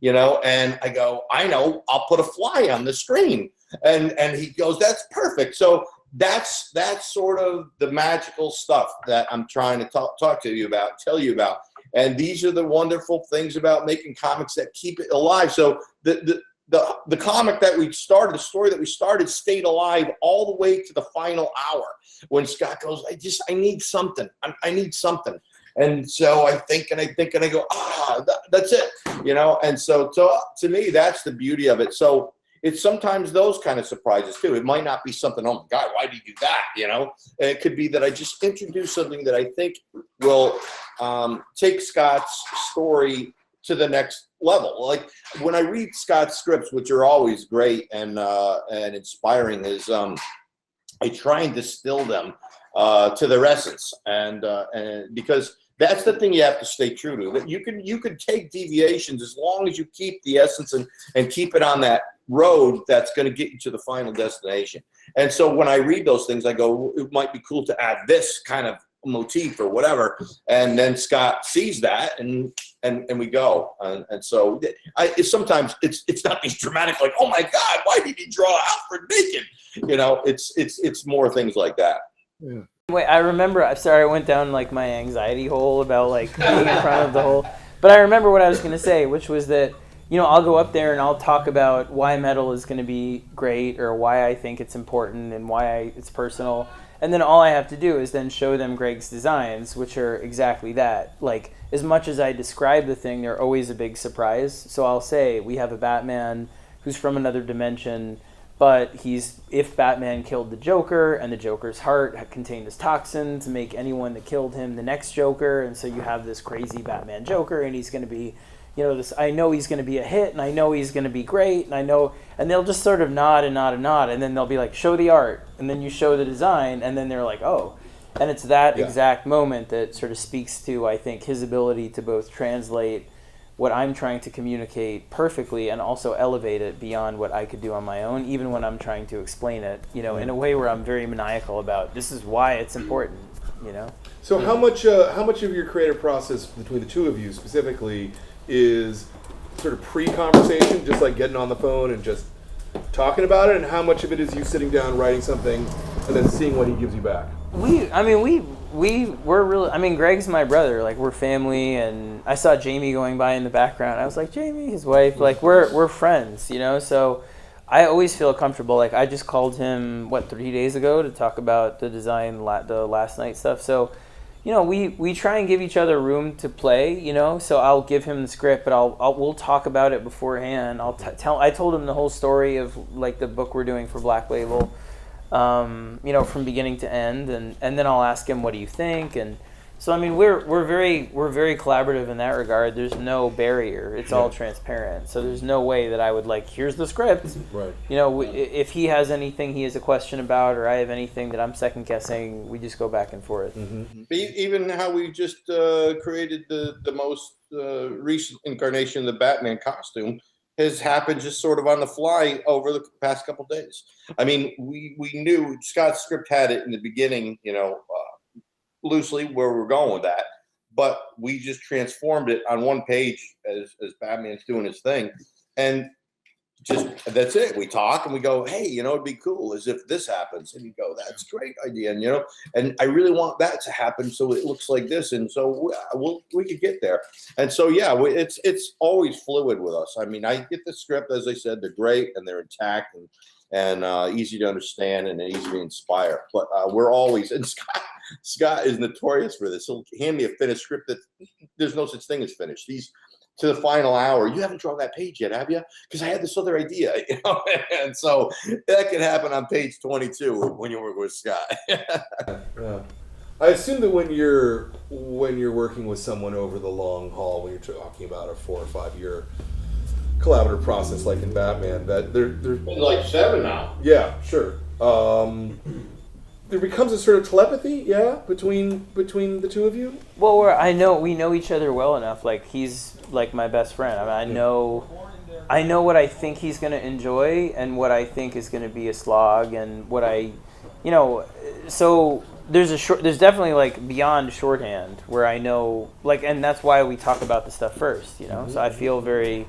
you know, and I go, I know, I'll put a fly on the screen. And he goes, that's perfect. So that's sort of the magical stuff that I'm trying to talk to you about, tell you about. And these are the wonderful things about making comics that keep it alive. So the comic that we started, the story that we started, stayed alive all the way to the final hour when Scott goes, I need something. I need something. And so I think and I go, that's it, you know? And so to me, that's the beauty of it. So it's sometimes those kind of surprises too. It might not be something, oh my God, why did you do that? You know, and it could be that I just introduced something that I think will take Scott's story to the next level. Like when I read Scott's scripts, which are always great and inspiring, is I try and distill them to their essence, and because that's the thing you have to stay true to. That you can take deviations as long as you keep the essence and keep it on that road that's going to get you to the final destination. And so when I read those things, I go, it might be cool to add this kind of motif or whatever. And then Scott sees that, and we go. And so sometimes it's not these dramatic, like, oh my God, why did he draw Alfred naked? You know, it's more things like that. Yeah. Wait, I remember, I went down like my anxiety hole about like being in front of the whole, but I remember what I was going to say, which was that, you know, I'll go up there and I'll talk about why metal is going to be great, or why I think it's important, and why it's personal. And then all I have to do is then show them Greg's designs, which are exactly that. Like, as much as I describe the thing, they're always a big surprise. So I'll say, we have a Batman who's from another dimension, but if Batman killed the Joker, and the Joker's heart contained this toxin to make anyone that killed him the next Joker, and so you have this crazy Batman Joker, and he's going to be, you know, this. I know he's going to be a hit, and I know he's going to be great, and I know, and they'll just sort of nod and nod and nod, and then they'll be like, show the art, and then you show the design, and then they're like, oh, and it's that exact moment that sort of speaks to, I think, his ability to both translate what I'm trying to communicate perfectly and also elevate it beyond what I could do on my own, even when I'm trying to explain it, you know, in a way where I'm very maniacal about this is why it's important, you know. So how much of your creative process between the two of you specifically is sort of pre-conversation, just like getting on the phone and just talking about it, and how much of it is you sitting down writing something and then seeing what he gives you back? We're really, I mean, Greg's my brother, like, we're family, and I saw Jamie going by in the background. I was like, Jamie, his wife, like, we're friends, you know, so I always feel comfortable. Like, I just called him, 3 days ago to talk about the design, the last night stuff, so, you know, we try and give each other room to play, you know, so I'll give him the script, but we'll talk about it beforehand. I told him the whole story of, like, the book we're doing for Black Label, you know, from beginning to end, and then I'll ask him, what do you think? And So I mean, we're very collaborative in that regard. There's no barrier. It's all transparent. So there's no way that I would like, here's the script. Right. You know, if he has anything he has a question about, or I have anything that I'm second guessing, we just go back and forth. Even how we just created the most recent incarnation of the Batman costume has happened just sort of on the fly over the past couple of days. I mean, we knew Scott's script had it in the beginning, you know, loosely where we're going with that, but we just transformed it on one page as Batman's doing his thing, and just that's it. We talk and we go, hey, you know, it'd be cool as if this happens, and you go, that's a great idea, and you know, and I really want that to happen so it looks like this, and so we could get there. And so yeah, it's always fluid with us. I mean, I get the script, as I said, they're great and they're intact and easy to understand and easy to inspire, but we're always, and Scott is notorious for this. He'll hand me a finished script that there's no such thing as finished. He's to the final hour. You haven't drawn that page yet, have you? Because I had this other idea, you know. And so that can happen on page 22 when you work with Scott. Yeah. I assume that when you're working with someone over the long haul, when you're talking about a 4 or 5 year collaborative process like in Batman, that there's like 7 now. Yeah, sure. There becomes a sort of telepathy, yeah, between the two of you. Well, we know each other well enough. Like, he's like my best friend. I mean, I know what I think he's going to enjoy and what I think is going to be a slog, and what I, you know, so there's definitely like beyond shorthand where I know, like, and that's why we talk about the stuff first, you know. So I feel very,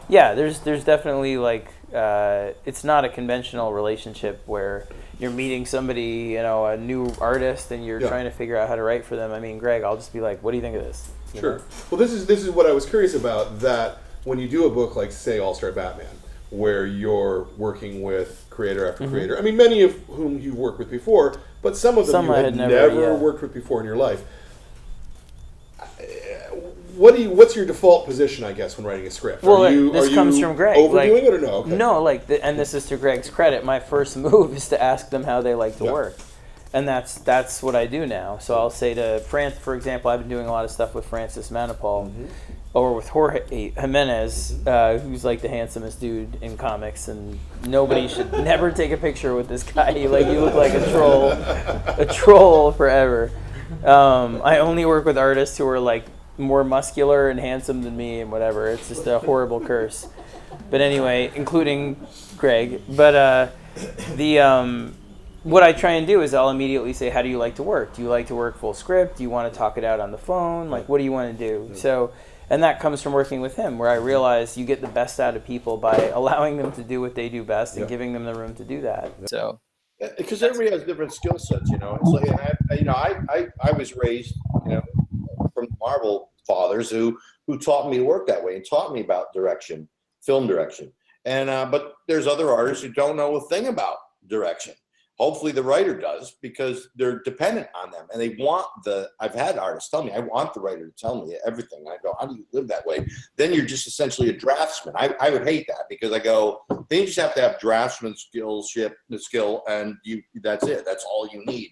yeah, there's definitely like, it's not a conventional relationship where you're meeting somebody, you know, a new artist, and you're trying to figure out how to write for them. I mean, Greg, I'll just be like, what do you think of this? Sure. Well, this is what I was curious about, that when you do a book like, say, All-Star Batman, where you're working with creator after creator, I mean, many of whom you've worked with before, but some of them you had never worked with before in your life. What's your default position, I guess, when writing a script? Well, this comes from Greg. Overdoing it or no? Okay. No, and this is to Greg's credit. My first move is to ask them how they like to work, and that's what I do now. So I'll say to for example, I've been doing a lot of stuff with Francis Manipul, or with Jorge Jimenez, who's like the handsomest dude in comics, and nobody should never take a picture with this guy. Like, you look like a troll forever. I only work with artists who are like more muscular and handsome than me and whatever. It's just a horrible curse. But anyway, including Greg. But what I try and do is I'll immediately say, how do you like to work? Do you like to work full script? Do you want to talk it out on the phone? Like, what do you want to do? So, and that comes from working with him, where I realize you get the best out of people by allowing them to do what they do best and giving them the room to do that. So, because everybody has different skill sets, you know. It's like, I was raised, you know, from Marvel fathers who taught me to work that way and taught me about direction, film direction. And but there's other artists who don't know a thing about direction. Hopefully the writer does, because they're dependent on them, and they want I've had artists tell me, I want the writer to tell me everything. I go, how do you live that way? Then you're just essentially a draftsman. I would hate that, because I go, then you just have to have draftsman skill, and that's it. That's all you need.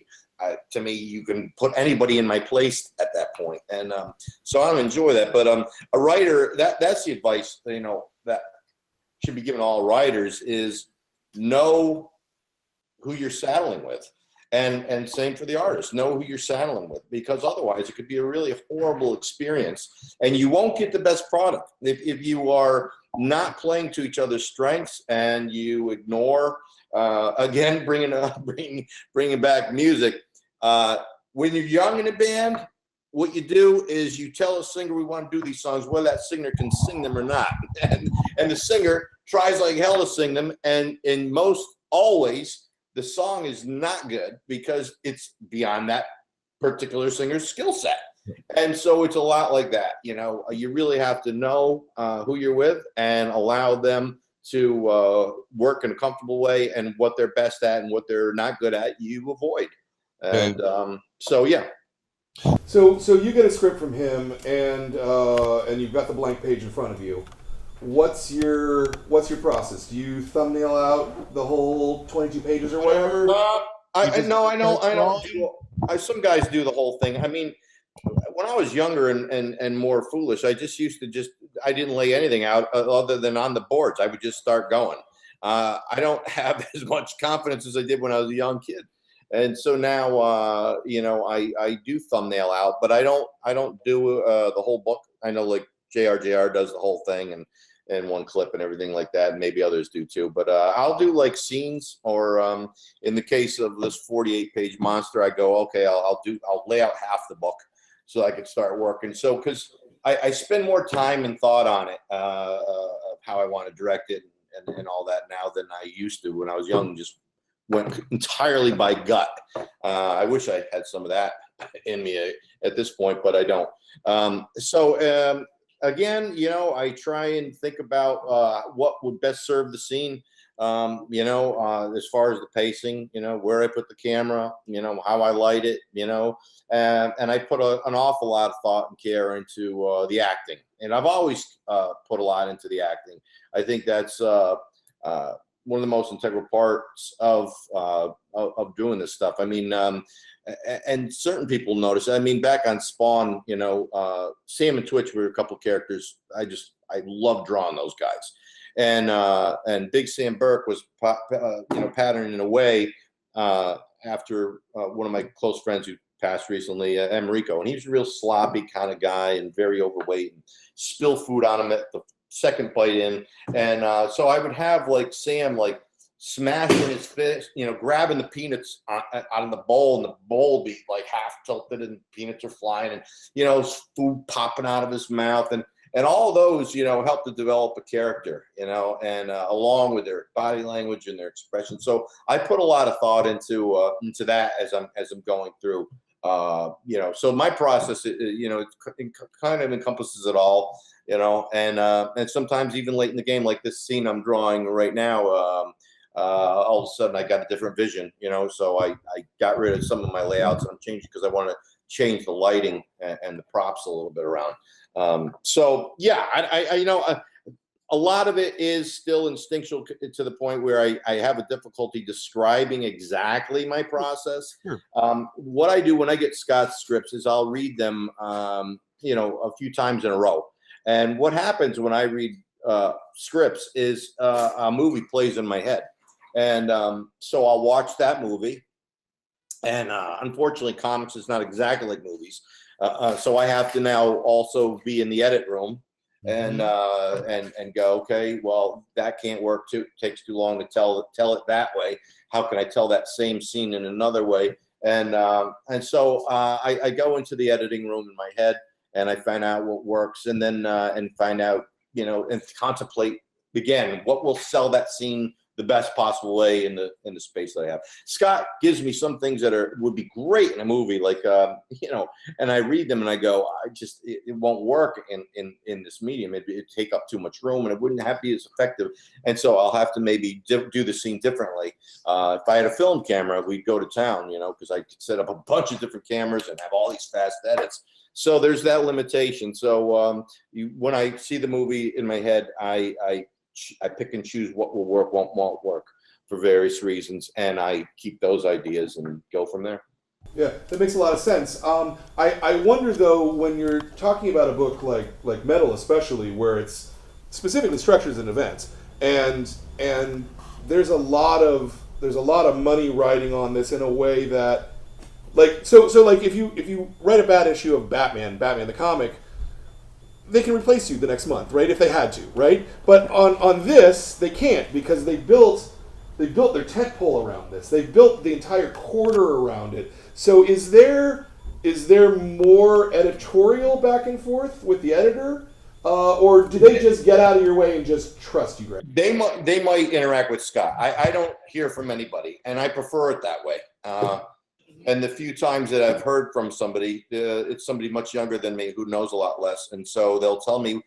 To me, you can put anybody in my place at that point. And so I don't enjoy that. But a writer, that's the advice, you know, that should be given to all writers, is know who you're saddling with. And same for the artist, know who you're saddling with, because otherwise it could be a really horrible experience and you won't get the best product. If you are not playing to each other's strengths and you ignore, again, bringing back music, when you're young in a band, what you do is you tell a singer, we want to do these songs, whether that singer can sing them or not. And the singer tries like hell to sing them. And in most, always, the song is not good because it's beyond that particular singer's skill set. And so it's a lot like that. You know, you really have to know who you're with and allow them to work in a comfortable way, and what they're best at and what they're not good at, you avoid. And so, yeah. So you get a script from him, and you've got the blank page in front of you. What's your process? Do you thumbnail out the whole 22 pages or whatever? I know. Some guys do the whole thing. I mean, when I was younger and more foolish, I just used to I didn't lay anything out other than on the boards. I would just start going. I don't have as much confidence as I did when I was a young kid. And so now, you know, I do thumbnail out, but I don't do the whole book. I know like JR does the whole thing and one clip and everything like that. And maybe others do too, but I'll do like scenes, or in the case of this 48-page monster, I go, okay, I'll lay out half the book so I could start working. So, cause I spend more time and thought on it, of how I want to direct it and all that now than I used to when I was young. Just went entirely by gut. I wish I had some of that in me at this point, but I don't. Again, you know, I try and think about what would best serve the scene. You know, as far as the pacing, you know, where I put the camera, you know, how I light it, you know, and I put an awful lot of thought and care into the acting. And I've always put a lot into the acting. I think that's one of the most integral parts of doing this stuff. I mean, and certain people notice. I mean, back on Spawn, you know, Sam and Twitch were a couple of characters. I love drawing those guys. And Big Sam Burke was, you know, patterning away after one of my close friends who passed recently, Emrico, and he was a real sloppy kind of guy and very overweight, and spill food on him at the second bite in. And so I would have like Sam like smashing his fist, you know, grabbing the peanuts out of the bowl, and the bowl be like half tilted and peanuts are flying, and, you know, food popping out of his mouth. And all those, you know, help to develop a character, you know, and along with their body language and their expression. So I put a lot of thought into that as I'm going through, you know. So my process, you know, it kind of encompasses it all, you know, and sometimes even late in the game, like this scene I'm drawing right now, all of a sudden I got a different vision, you know. So I got rid of some of my layouts, and I'm changing because I want to change the lighting and the props a little bit around. So yeah, I you know, a lot of it is still instinctual to the point where I have a difficulty describing exactly my process. Sure. What I do when I get Scott's scripts is I'll read them, you know, a few times in a row. And what happens when I read scripts is a movie plays in my head. And so I'll watch that movie. And unfortunately, comics is not exactly like movies. So I have to now also be in the edit room and go, okay, well, that can't work too. It takes too long to tell it that way. How can I tell that same scene in another way? And so I go into the editing room in my head, and I find out what works, and then and find out, you know, and contemplate again what will sell that scene the best possible way in the space that I have. Scott gives me some things that would be great in a movie, like you know, and I read them and I go, it won't work in this medium. It'd take up too much room, and it wouldn't be as effective. And so I'll have to maybe do the scene differently. If I had a film camera, we'd go to town, you know, because I could set up a bunch of different cameras and have all these fast edits. So there's that limitation. So when I see the movie in my head, I pick and choose what will work, what won't work for various reasons, and I keep those ideas and go from there. Yeah, that makes a lot of sense. I wonder though, when you're talking about a book like Metal, especially where it's specifically structures and events, and there's a lot of money riding on this in a way that, like, so like if you write a bad issue of Batman the comic, they can replace you the next month, right? If they had to, right? But on this, they can't, because they built their tent pole around this. They built the entire quarter around it. So is there more editorial back and forth with the editor, or do they just get out of your way and just trust you, Greg? They might interact with Scott. I don't hear from anybody, and I prefer it that way. And the few times that I've heard from somebody, it's somebody much younger than me who knows a lot less. And so they'll tell me,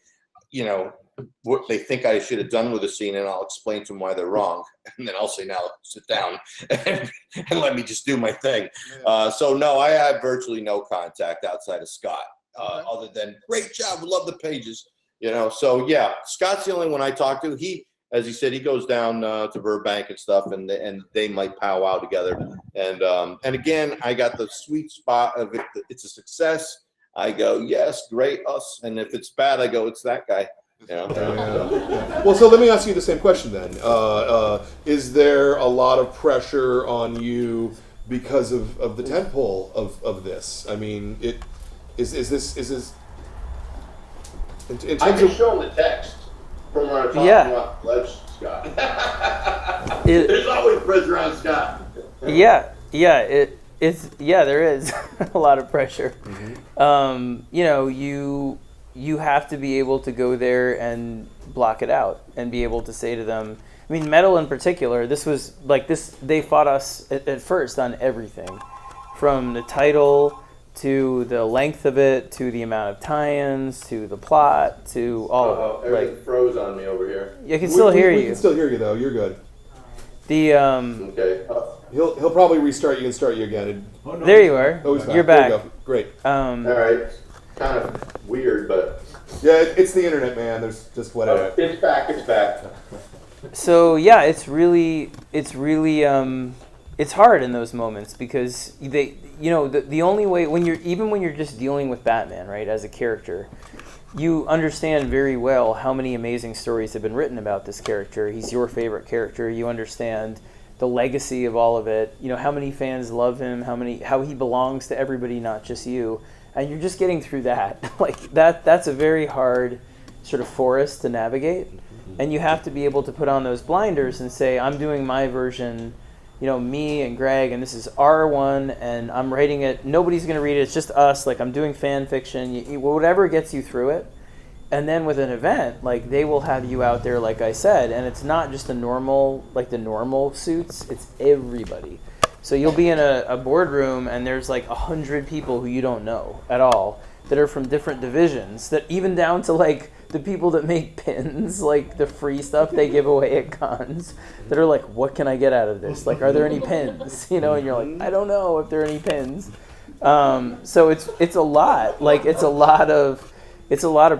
you know, what they think I should have done with the scene, and I'll explain to them why they're wrong. And then I'll say, now sit down and let me just do my thing. So no, I have virtually no contact outside of Scott, other than great job, we love the pages, you know. So yeah, Scott's the only one I talk to. He, as he said, he goes down to Burbank and stuff, and they might powwow together. And again, I got the sweet spot of it. It's a success. I go, yes, great, us. And if it's bad, I go, it's that guy. You know? Yeah. Well, so let me ask you the same question then. Is there a lot of pressure on you because of the tentpole of this? I mean, is this in I terms can of show him the text from where I'm talking Yeah. about ledge, Scott. There's always pressure on Scott. There is a lot of pressure. You know, you have to be able to go there and block it out and be able to say to them, I mean, Metal in particular, this was like this, they fought us at first on everything, from the title to the length of it, to the amount of tie-ins, to the plot, to all of it. Everything Like, froze on me over here. I can still hear we you. can still hear you though. You're good. The Okay. He'll probably restart you and start you again. there you are. Oh, he's You're back. There back. you go. Great. All right. Kind of weird, but Yeah, it's the internet, man. There's just whatever. it's back. It's back. So yeah, it's hard in those moments because the only way when you're just dealing with Batman, right, as a character, you understand very well how many amazing stories have been written about this character. He's your favorite character. You understand the legacy of all of it. You know how many fans love him, how he belongs to everybody, not just you. And you're just getting through that. Like that's a very hard sort of forest to navigate. And you have to be able to put on those blinders and say, I'm doing my version, you know, me and Greg, and this is our one, and I'm writing it. Nobody's going to read it. It's just us. Like, I'm doing fan fiction. Whatever gets you through it. And then with an event, like, they will have you out there, like I said, and it's not just the normal suits. It's everybody. So you'll be in a boardroom, and there's like 100 people who you don't know at all that are from different divisions, that even down to like the people that make pins, like the free stuff they give away at cons, that are like, what can I get out of this? Like, are there any pins? You know, and you're like, I don't know if there are any pins. So it's a lot. Like, it's a lot of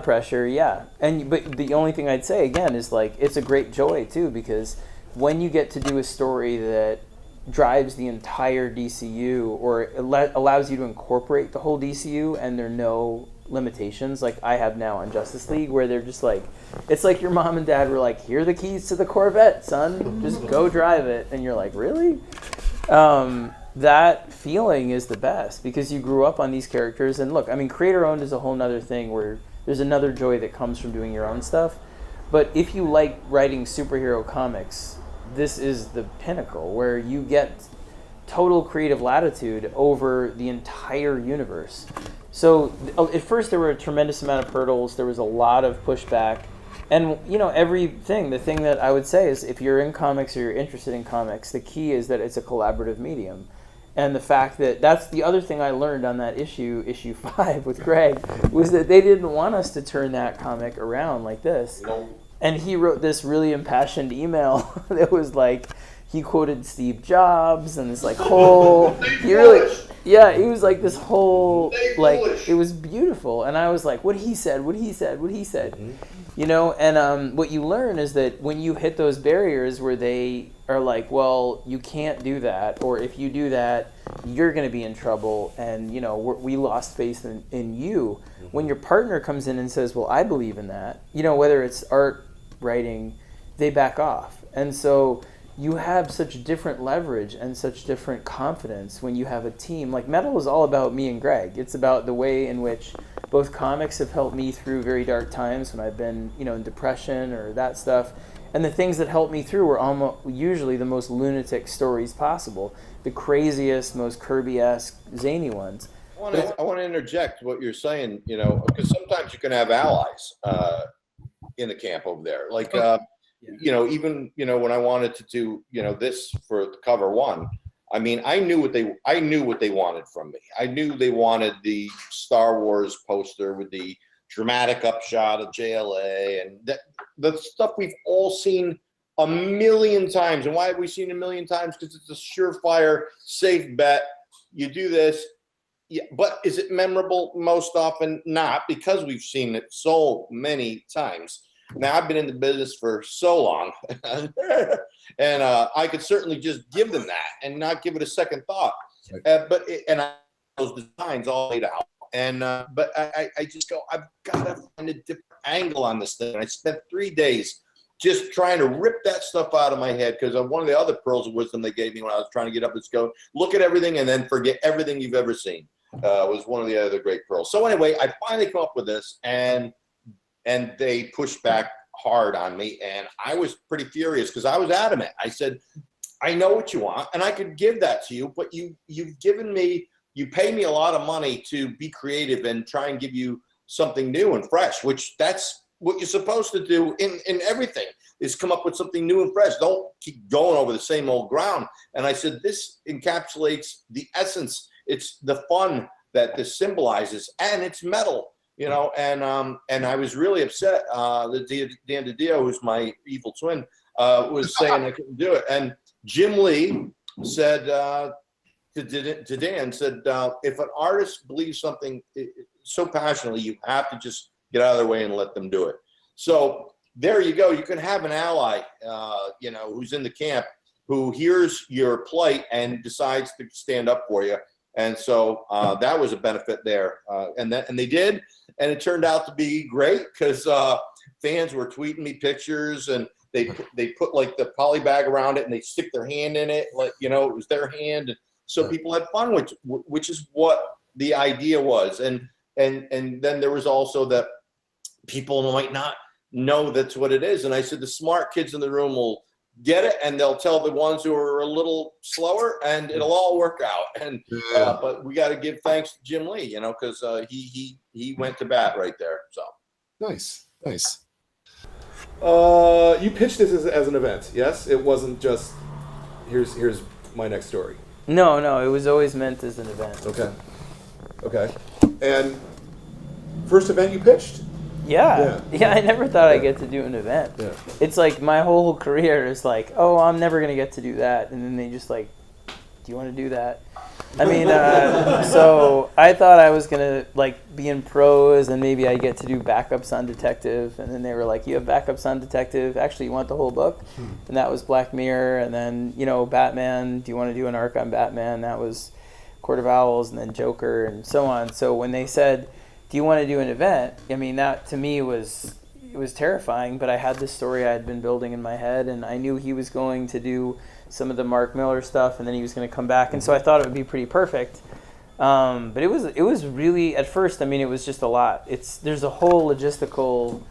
pressure, yeah. But the only thing I'd say again is like, it's a great joy too, because when you get to do a story that drives the entire DCU, or allows you to incorporate the whole DCU, and there are no limitations like I have now on Justice League, where they're just like, it's like your mom and dad were like, here are the keys to the Corvette, son, just go drive it, and you're like, really? That feeling is the best, because you grew up on these characters. And look, I mean, creator owned is a whole nother thing, where there's another joy that comes from doing your own stuff. But if you like writing superhero comics, this is the pinnacle, where you get total creative latitude over the entire universe. So at first there were a tremendous amount of hurdles. There was a lot of pushback. And, you know, the thing that I would say is, if you're in comics or you're interested in comics, the key is that it's a collaborative medium. And the fact that's the other thing I learned on that issue 5 with Greg, was that they didn't want us to turn that comic around like this. No. And he wrote this really impassioned email that was like, he quoted Steve Jobs and this like whole, he was like this whole, like, it was beautiful. And I was like, what he said. Mm-hmm. You know, and what you learn is that when you hit those barriers where they are like, well, you can't do that, or if you do that, you're going to be in trouble, and, you know, we lost faith in you. Mm-hmm. When your partner comes in and says, well, I believe in that, you know, whether it's art, writing, they back off. And so you have such different leverage and such different confidence when you have a team. Like, Metal is all about me and Greg. It's about the way in which both comics have helped me through very dark times when I've been, you know, in depression or that stuff. And the things that helped me through were almost usually the most lunatic stories possible, the craziest, most Kirby-esque, zany ones. I want to interject what you're saying, you know, because sometimes you can have allies in the camp over there. Like, you know, even, you know, when I wanted to do, you know, this for the cover one, I mean, I knew what they wanted from me. I knew they wanted the Star Wars poster with the dramatic upshot of JLA, and the stuff we've all seen a million times. And why have we seen it a million times? Because it's a surefire, safe bet. You do this. Yeah, but is it memorable? Most often not, because we've seen it so many times. Now, I've been in the business for so long, and I could certainly just give them that and not give it a second thought. But those designs all laid out, And but I just go, I've got to find a different angle on this thing. I spent 3 days just trying to rip that stuff out of my head, because one of the other pearls of wisdom they gave me when I was trying to get up is go look at everything and then forget everything you've ever seen. Was one of the other great pearls. So anyway, I finally come up with this, and they pushed back hard on me, and I was pretty furious because I was adamant. I said, I know what you want, and I could give that to you, but you've given me, you pay me a lot of money to be creative and try and give you something new and fresh, which that's what you're supposed to do in everything, is come up with something new and fresh. Don't keep going over the same old ground. And I said, this encapsulates the essence. It's the fun that this symbolizes, and it's metal, you know. And I was really upset that Dan DiDio, who's my evil twin, was saying I couldn't do it. And Jim Lee said to Dan, said, if an artist believes something so passionately, you have to just get out of their way and let them do it. So there you go. You can have an ally, you know, who's in the camp, who hears your plight and decides to stand up for you. And so that was a benefit there. And they did. And it turned out to be great, because fans were tweeting me pictures, and they put like the poly bag around it, and they stick their hand in it, like, you know, it was their hand. And so people had fun, which is what the idea was. And then there was also that people might not know that's what it is. And I said, the smart kids in the room will get it, and they'll tell the ones who are a little slower, and it'll all work out. And but we got to give thanks to Jim Lee, you know, because he went to bat right there. So Nice. You pitched this as an event, yes? It wasn't just here's my next story. No, it was always meant as an event. Okay. And first event you pitched? Yeah, I never thought I'd get to do an event. Yeah. It's like my whole career is like, oh, I'm never going to get to do that. And then they just like, do you want to do that? I mean, so I thought I was going to like be in prose, and maybe I'd get to do backups on Detective. And then they were like, you have backups on Detective? Actually, you want the whole book? And that was Black Mirror. And then, you know, Batman, do you want to do an arc on Batman? That was Court of Owls, and then Joker, and so on. So when they said, do you want to do an event? I mean, that to me was terrifying, but I had this story I had been building in my head, and I knew he was going to do some of the Mark Miller stuff, and then he was going to come back, and so I thought it would be pretty perfect. But it was really, at first, I mean, it was just a lot. There's a whole logistical,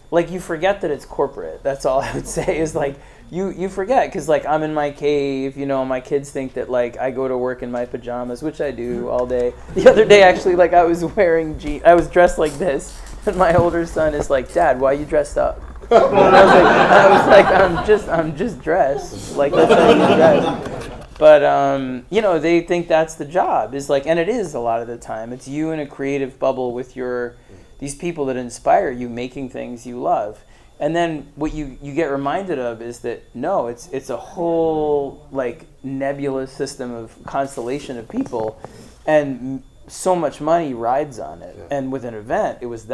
like, you forget that it's corporate. That's all I would say, is like, you forget, because like I'm in my cave, you know, my kids think that like I go to work in my pajamas, which I do all day. The other day, actually, like I was wearing I was dressed like this, and my older son is like, Dad, why are you dressed up? And I was like, I'm just dressed, like that's how you dress. But you know, they think that's the job, is like, and it is a lot of the time. It's you in a creative bubble with these people that inspire you, making things you love. And then what you get reminded of is that no, it's a whole like nebulous system of constellation of people, and so much money rides on it. Yeah. And with an event, it was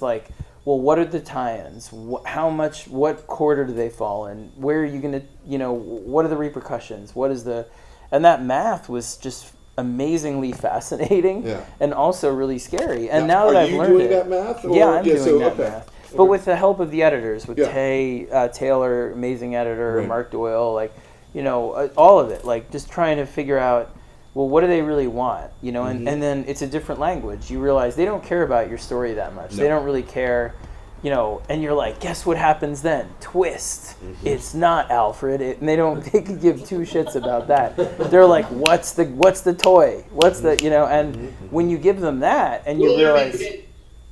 like, well, what are the tie-ins? How much? What quarter do they fall in? Where are you gonna? You know, what are the repercussions? And that math was just amazingly fascinating, and also really scary. And now that I've learned it, that math? Or? Yeah, I'm doing that math. But with the help of the editors, with Tay Taylor, amazing editor, right. Mark Doyle, like, you know, all of it, like just trying to figure out, well, what do they really want? You know, and then it's a different language. You realize they don't care about your story that much. No. They don't really care, you know, and you're like, guess what happens then? Twist. It's not Alfred. They could give two shits about that. They're like, what's the toy? What's the, you know, and when you give them that and you realize...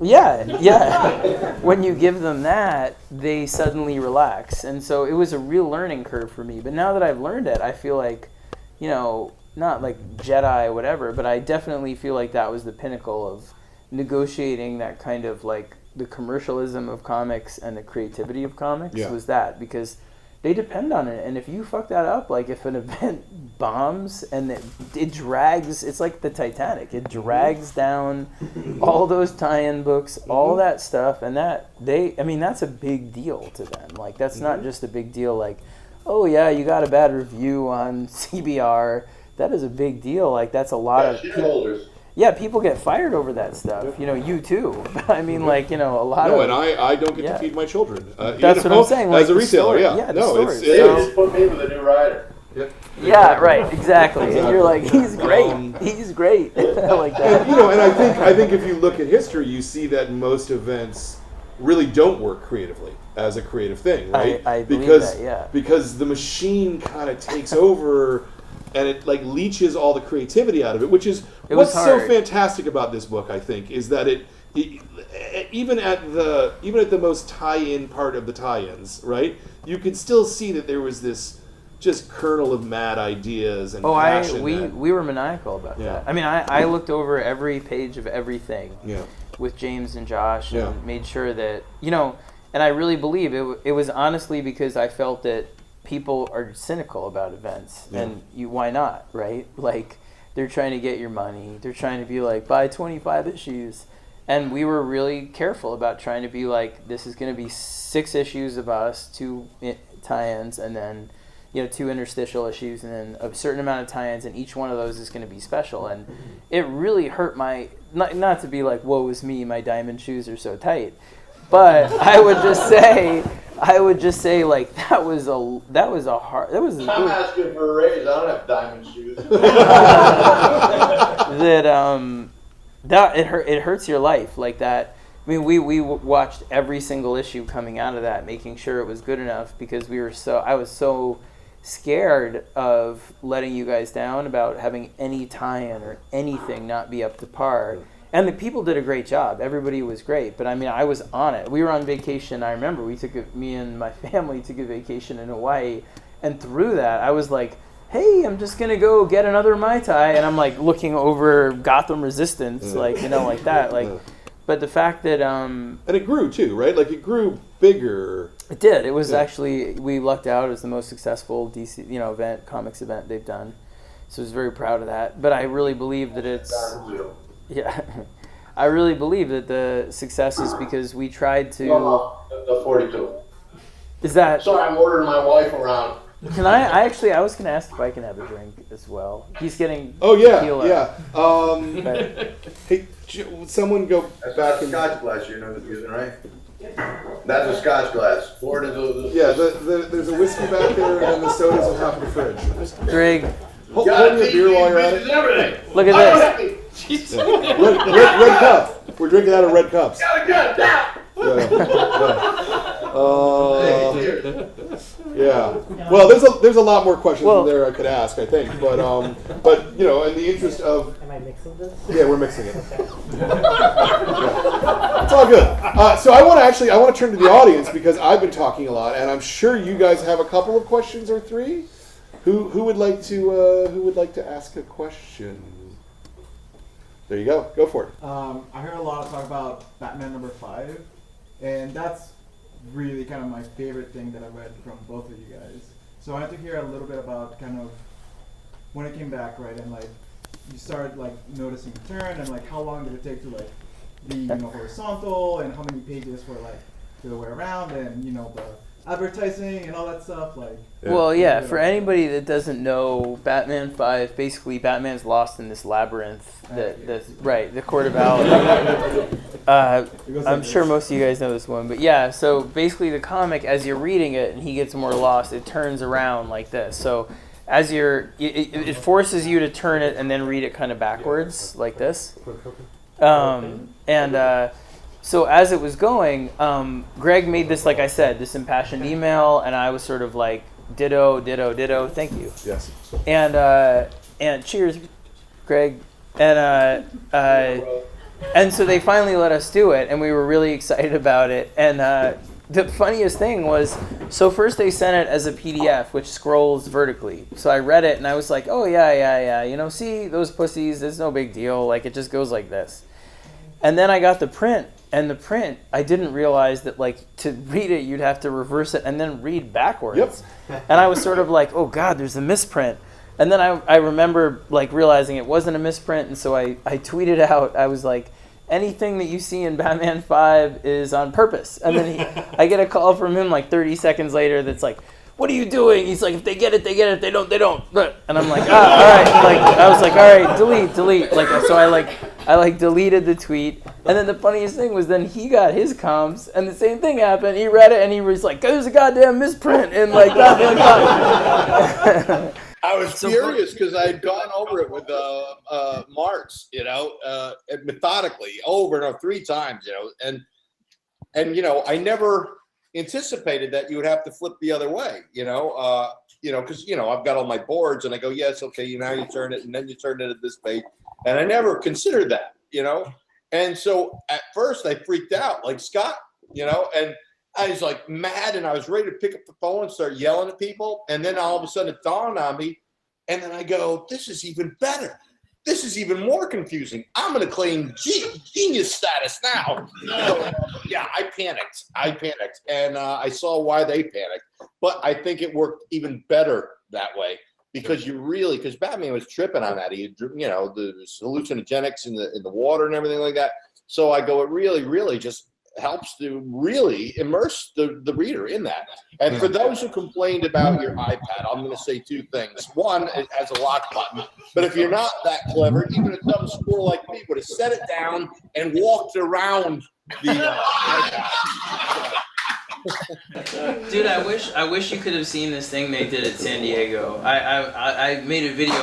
Yeah. When you give them that, they suddenly relax. And so it was a real learning curve for me. But now that I've learned it, I feel like, you know, not like Jedi or whatever, but I definitely feel like that was the pinnacle of negotiating that kind of like the commercialism of comics and the creativity of comics was that, because they depend on it. And if you fuck that up, like if an event bombs and it drags, it's like the Titanic. It drags down all those tie-in books, all that stuff, and that's a big deal to them. Like that's not just a big deal like, oh yeah, you got a bad review on CBR. That is a big deal. Like that's a lot of shareholders. Yeah, people get fired over that stuff. You know, you too. I mean, like, you know, a lot No, of... and I don't get Yeah. to feed my children. That's what I'm saying. Like, as a the retailer, story- yeah. yeah, the No, stories. They just put me with a new rider. Yeah, right, exactly. And you're like, he's great. Um, He's great. I like that. And, you know, and I think if you look at history, you see that most events really don't work creatively as a creative thing, right? I believe because that, yeah. because the machine kind of takes over and it like leeches all the creativity out of it, which is It was what's so hard. fantastic about this book. I think is that it even at the most tie-in part of the tie-ins, right? You could still see that there was this just kernel of mad ideas and passion. We were maniacal about Yeah. that. I mean, I looked over every page of everything Yeah. with James and Josh and Yeah. made sure that, you know, and I really believe it was honestly because I felt that people are cynical about events. Yeah. And why not, right? Like, they're trying to get your money. They're trying to be like, buy 25 issues. And we were really careful about trying to be like, this is going to be 6 issues of us, 2 tie-ins, and then, you know, 2 interstitial issues, and then a certain amount of tie-ins, and each one of those is going to be special. And it really hurt my, not to be like, woe is me, my diamond shoes are so tight, but I would just say like that was a hard, that was I'm asking for a raise. I don't have diamond shoes. that it hurts your life like that. I mean, we watched every single issue coming out of that, making sure it was good enough because I was so scared of letting you guys down about having any tie-in or anything not be up to par. And the people did a great job. Everybody was great. But I mean, I was on it. We were on vacation. I remember me and my family took a vacation in Hawaii. And through that, I was like, hey, I'm just going to go get another Mai Tai. And I'm like looking over Gotham Resistance, like, you know, like that. Like, but the fact that... And it grew too, right? Like it grew bigger. It did. It was actually, we lucked out. It was the most successful DC, you know, comics event they've done. So I was very proud of that. But I really believe that it's... Yeah, I really believe that the success is because we tried to... No, the 42. Is that... Sorry, I'm ordering my wife around. Can I was going to ask if I can have a drink as well. He's getting... Oh yeah, tequila. yeah. But- Hey, someone go That's back not a and... Scotch glass you're using, right? That's a Scotch glass. Pour it into Yeah, there's a whiskey back there and the soda's on top of the fridge. Greg, Hold me a beer while you're at it. Everything. look at this. Red cup. We're drinking out of red cups. Yeah. Well, there's a lot more questions in there I could ask, I think, but you know, in the interest of... Am I mixing this? Yeah, we're mixing it. Yeah. It's all good. So I want to turn to the audience because I've been talking a lot, and I'm sure you guys have a couple of questions or 3. Who would like to ask a question? There you go. Go for it. I heard a lot of talk about Batman #5, and that's really kind of my favorite thing that I read from both of you guys. So I wanted to hear a little bit about kind of when it came back, right, and like you started like noticing the turn, and like how long did it take to like be horizontal, and how many pages were like the other way around, and the advertising and all that stuff, like. Well, yeah, for anybody that doesn't know, Batman 5, basically Batman's lost in this labyrinth, the Court of Owls. I'm sure most of you guys know this one, but yeah, so basically the comic, as you're reading it and he gets more lost, it turns around like this. So as it forces you to turn it and then read it kind of backwards, like this. So as it was going, Greg made this, like I said, this impassioned email, and I was sort of like, ditto, ditto, ditto, thank you. Yes. And cheers, Greg. And so they finally let us do it, and we were really excited about it. And the funniest thing was, so first they sent it as a PDF, which scrolls vertically. So I read it, and I was like, oh, yeah. See, those pussies, it's no big deal. Like, it just goes like this. And then I got the print. And the print, I didn't realize that, like, to read it, you'd have to reverse it and then read backwards. Yep. And I was sort of like, oh, God, there's a misprint. And then I remember, like, realizing it wasn't a misprint. And so I tweeted out, I was like, anything that you see in Batman 5 is on purpose. And then I get a call from him, like, 30 seconds later that's like, what are you doing? He's like, if they get it, they get it. If they don't, they don't. And I'm like, all right. Like, I was like, all right, delete. Like, so I deleted the tweet. And then the funniest thing was then he got his comms, and the same thing happened. He read it, and he was like, there's a goddamn misprint in like that. I was furious because I had gone over it with Marks, methodically over and over 3 times, and I never anticipated that you would have to flip the other way, because I've got all my boards and I go, yes, okay, now you turn it and then you turn it at this page, and I never considered that, and so at first I freaked out like Scott, and I was like mad, and I was ready to pick up the phone and start yelling at people, and then all of a sudden it dawned on me, and then I go, this is even better. This is even more confusing. I'm going to claim genius status now. Yeah, I panicked, and I saw why they panicked. But I think it worked even better that way because because Batman was tripping on that. He, the hallucinogenics in the water and everything like that. So I go, it really, really just helps to really immerse the reader in that. And for those who complained about your iPad, I'm going to say 2 things. One, it has a lock button, but if you're not that clever, even a dumb squirrel like me would have set it down and walked around the iPad. Dude, I wish you could have seen this thing they did at San Diego. I made a video.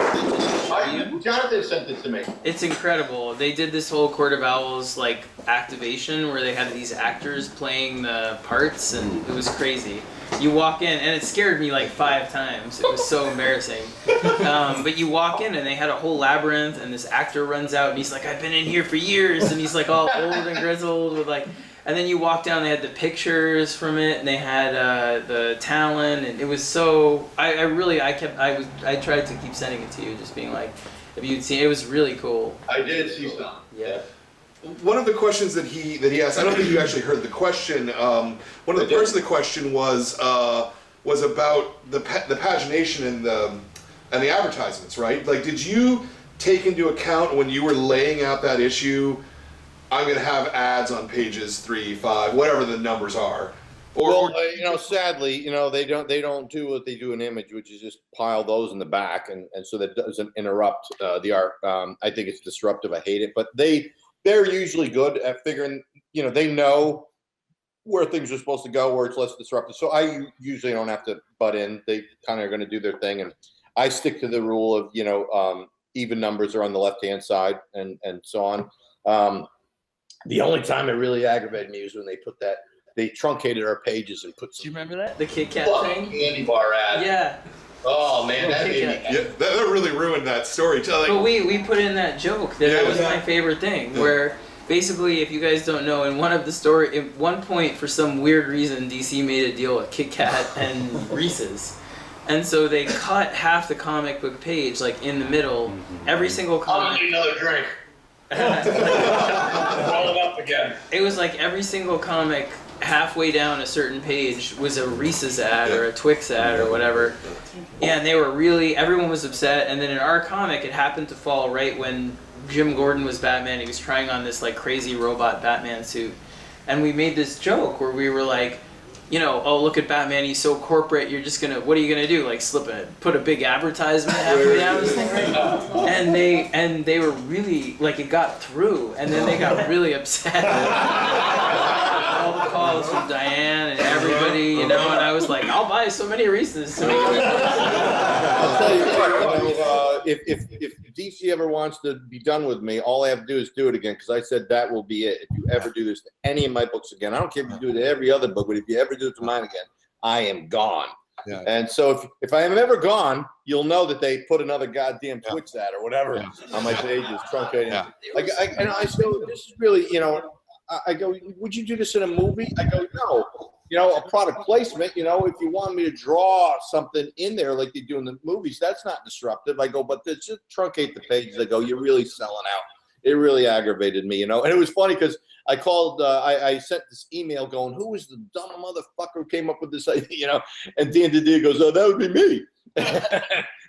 Jonathan sent it to me. It's incredible. They did this whole Court of Owls like activation where they had these actors playing the parts, and it was crazy. You walk in, and it scared me like 5 times. It was so embarrassing. But you walk in, and they had a whole labyrinth, and this actor runs out, and he's like, I've been in here for years, and he's like all old and grizzled with like. And then you walk down, they had the pictures from it, and they had the Talon, and it was so. I tried to keep sending it to you, just being like, if you'd seen it, was really cool. I did see some. Yeah. One of the questions that he asked, I don't think you actually heard the question. One of the parts of the question was about the pagination and the advertisements, right? Like, did you take into account when you were laying out that issue? I'm going to have ads on pages 3, 5, whatever the numbers are. Sadly, they don't do what they do in Image, which is just pile those in the back, and so that doesn't interrupt the art. I think it's disruptive. I hate it, but they're usually good at figuring. They know where things are supposed to go, where it's less disruptive. So I usually don't have to butt in. They kind of are going to do their thing, and I stick to the rule of even numbers are on the left-hand side, and so on. The only time it really aggravated me was when they truncated our pages and put some. Do you remember that? The Kit Kat thing? Candy bar ad. Yeah. Oh man, that made me. Yeah, that really ruined that storytelling. But we put in that joke that was my favorite thing, where basically, if you guys don't know, in one point for some weird reason, DC made a deal with Kit Kat and Reese's. And so they cut half the comic book page, like in the middle, every single comic. I need another drink. Roll it up again. It was like every single comic halfway down a certain page was a Reese's ad or a Twix ad or whatever. And they were everyone was upset. And then in our comic, it happened to fall right when Jim Gordon was Batman. He was trying on this like crazy robot Batman suit. And we made this joke where we were like, oh, look at Batman, he's so corporate, what are you gonna do? Like put a big advertisement halfway down this thing, right? And they were really, like, it got through, and then they got really upset. All the calls from Diane and everybody, and I was like, I'll buy so many Reese's. I'll tell you what, if DC ever wants to be done with me, all I have to do is do it again, because I said that will be it. If you ever do this to any of my books again, I don't care if you do it to every other book, but if you ever do it to mine again, I am gone. Yeah. And so if I am ever gone, you'll know that they put another goddamn Twix ad or whatever on my pages, truncating. Yeah. I said, this is really, I go, would you do this in a movie? I go, no. A product placement, if you want me to draw something in there like they do in the movies, that's not disruptive. I go, but just truncate the pages. I go, you're really selling out. It really aggravated me, And it was funny because I called, I sent this email going, who was the dumb motherfucker who came up with this idea, And Dan DiDio goes, oh, that would be me. And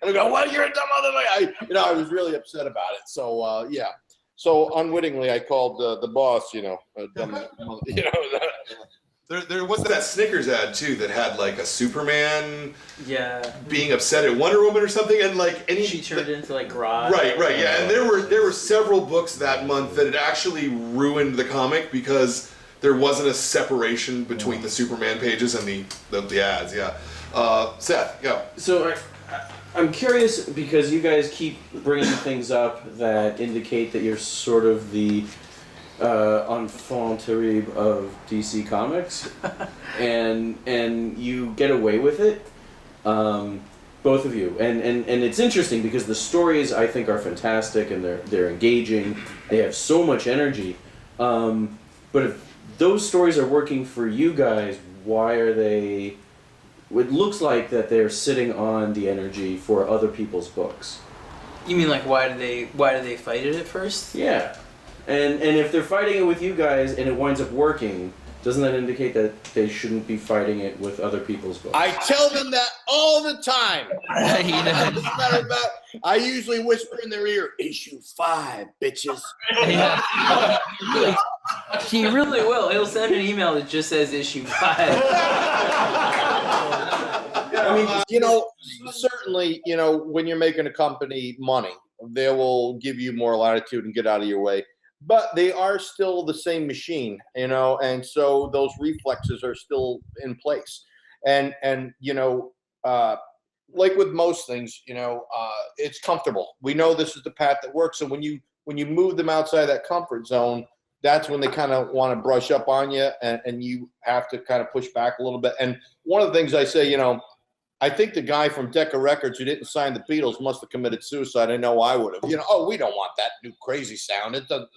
I go, well, you're a dumb motherfucker. I was really upset about it. So, yeah. So unwittingly, I called the boss, dumb, There was that Snickers ad too that had like a Superman Yeah. being upset at Wonder Woman or something, and like She turned into like Grodd. Right, yeah, and there were several books that month that had actually ruined the comic because there wasn't a separation between the Superman pages and the ads. Yeah, Seth, go. So I'm curious because you guys keep bringing things up that indicate that you're sort of the enfant terrible of DC Comics, and you get away with it, both of you, and it's interesting because the stories I think are fantastic and they're engaging. They have so much energy, but if those stories are working for you guys, why are they? It looks like that they're sitting on the energy for other people's books. You mean like why do they fight it at first? Yeah. And if they're fighting it with you guys and it winds up working, doesn't that indicate that they shouldn't be fighting it with other people's books? I tell them that all the time. He does. As a matter of fact, I usually whisper in their ear, "Issue 5, bitches." Yeah. He really will. He'll send an email that just says issue 5. I mean, certainly, when you're making a company money, they will give you more latitude and get out of your way. But they are still the same machine, and so those reflexes are still in place. And like with most things, it's comfortable. We know this is the path that works. So when you move them outside that comfort zone, that's when they kind of want to brush up on you, and you have to kind of push back a little bit. And one of the things I say, I think the guy from Decca Records who didn't sign the Beatles must have committed suicide. I know I would have. We don't want that new crazy sound. It doesn't.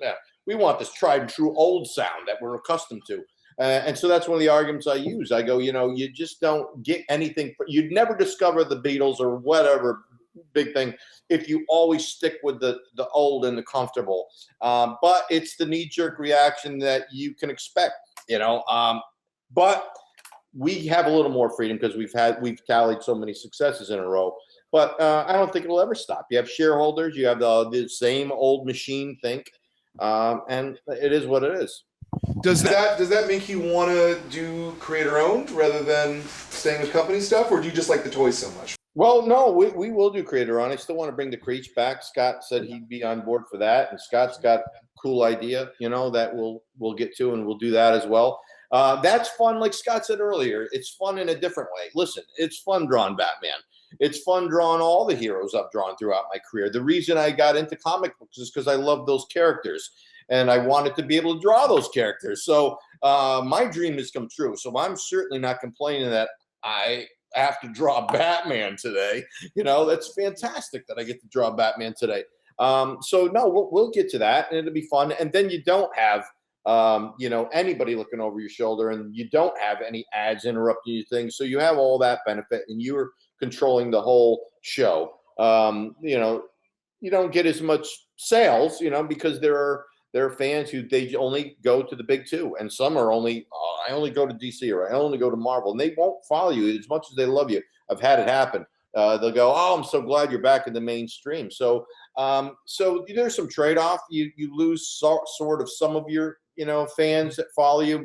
We want this tried and true old sound that we're accustomed to. And so that's one of the arguments I use. I go, you just don't get anything. You'd never discover the Beatles or whatever big thing if you always stick with the old and the comfortable. But it's the knee-jerk reaction that you can expect, but we have a little more freedom because we've tallied so many successes in a row. But I don't think it'll ever stop. You have shareholders, you have the same old machine think, and it is what it is. Does that make you want to do creator owned rather than staying with company stuff, or do you just like the toys so much? Well, no, we will do creator owned. I still want to bring the Creech back. Scott said he'd be on board for that, and Scott's got a cool idea, that we'll get to, and we'll do that as well. That's fun, like Scott said earlier. It's fun in a different way. Listen, it's fun drawing Batman. It's fun drawing all the heroes I've drawn throughout my career. The reason I got into comic books is because I love those characters, and I wanted to be able to draw those characters. So my dream has come true. So I'm certainly not complaining that I have to draw Batman today. That's fantastic that I get to draw Batman today. So no, we'll get to that, and it'll be fun. And then you don't have anybody looking over your shoulder, and you don't have any ads interrupting you things. So you have all that benefit, and you're controlling the whole show. You don't get as much sales, because there are fans who they only go to the big two, and some are only, I only go to DC or I only go to Marvel, and they won't follow you as much as they love you. I've had it happen. They'll go, "Oh, I'm so glad you're back in the mainstream." So there's some trade-off. You lose sort of some of your fans that follow you,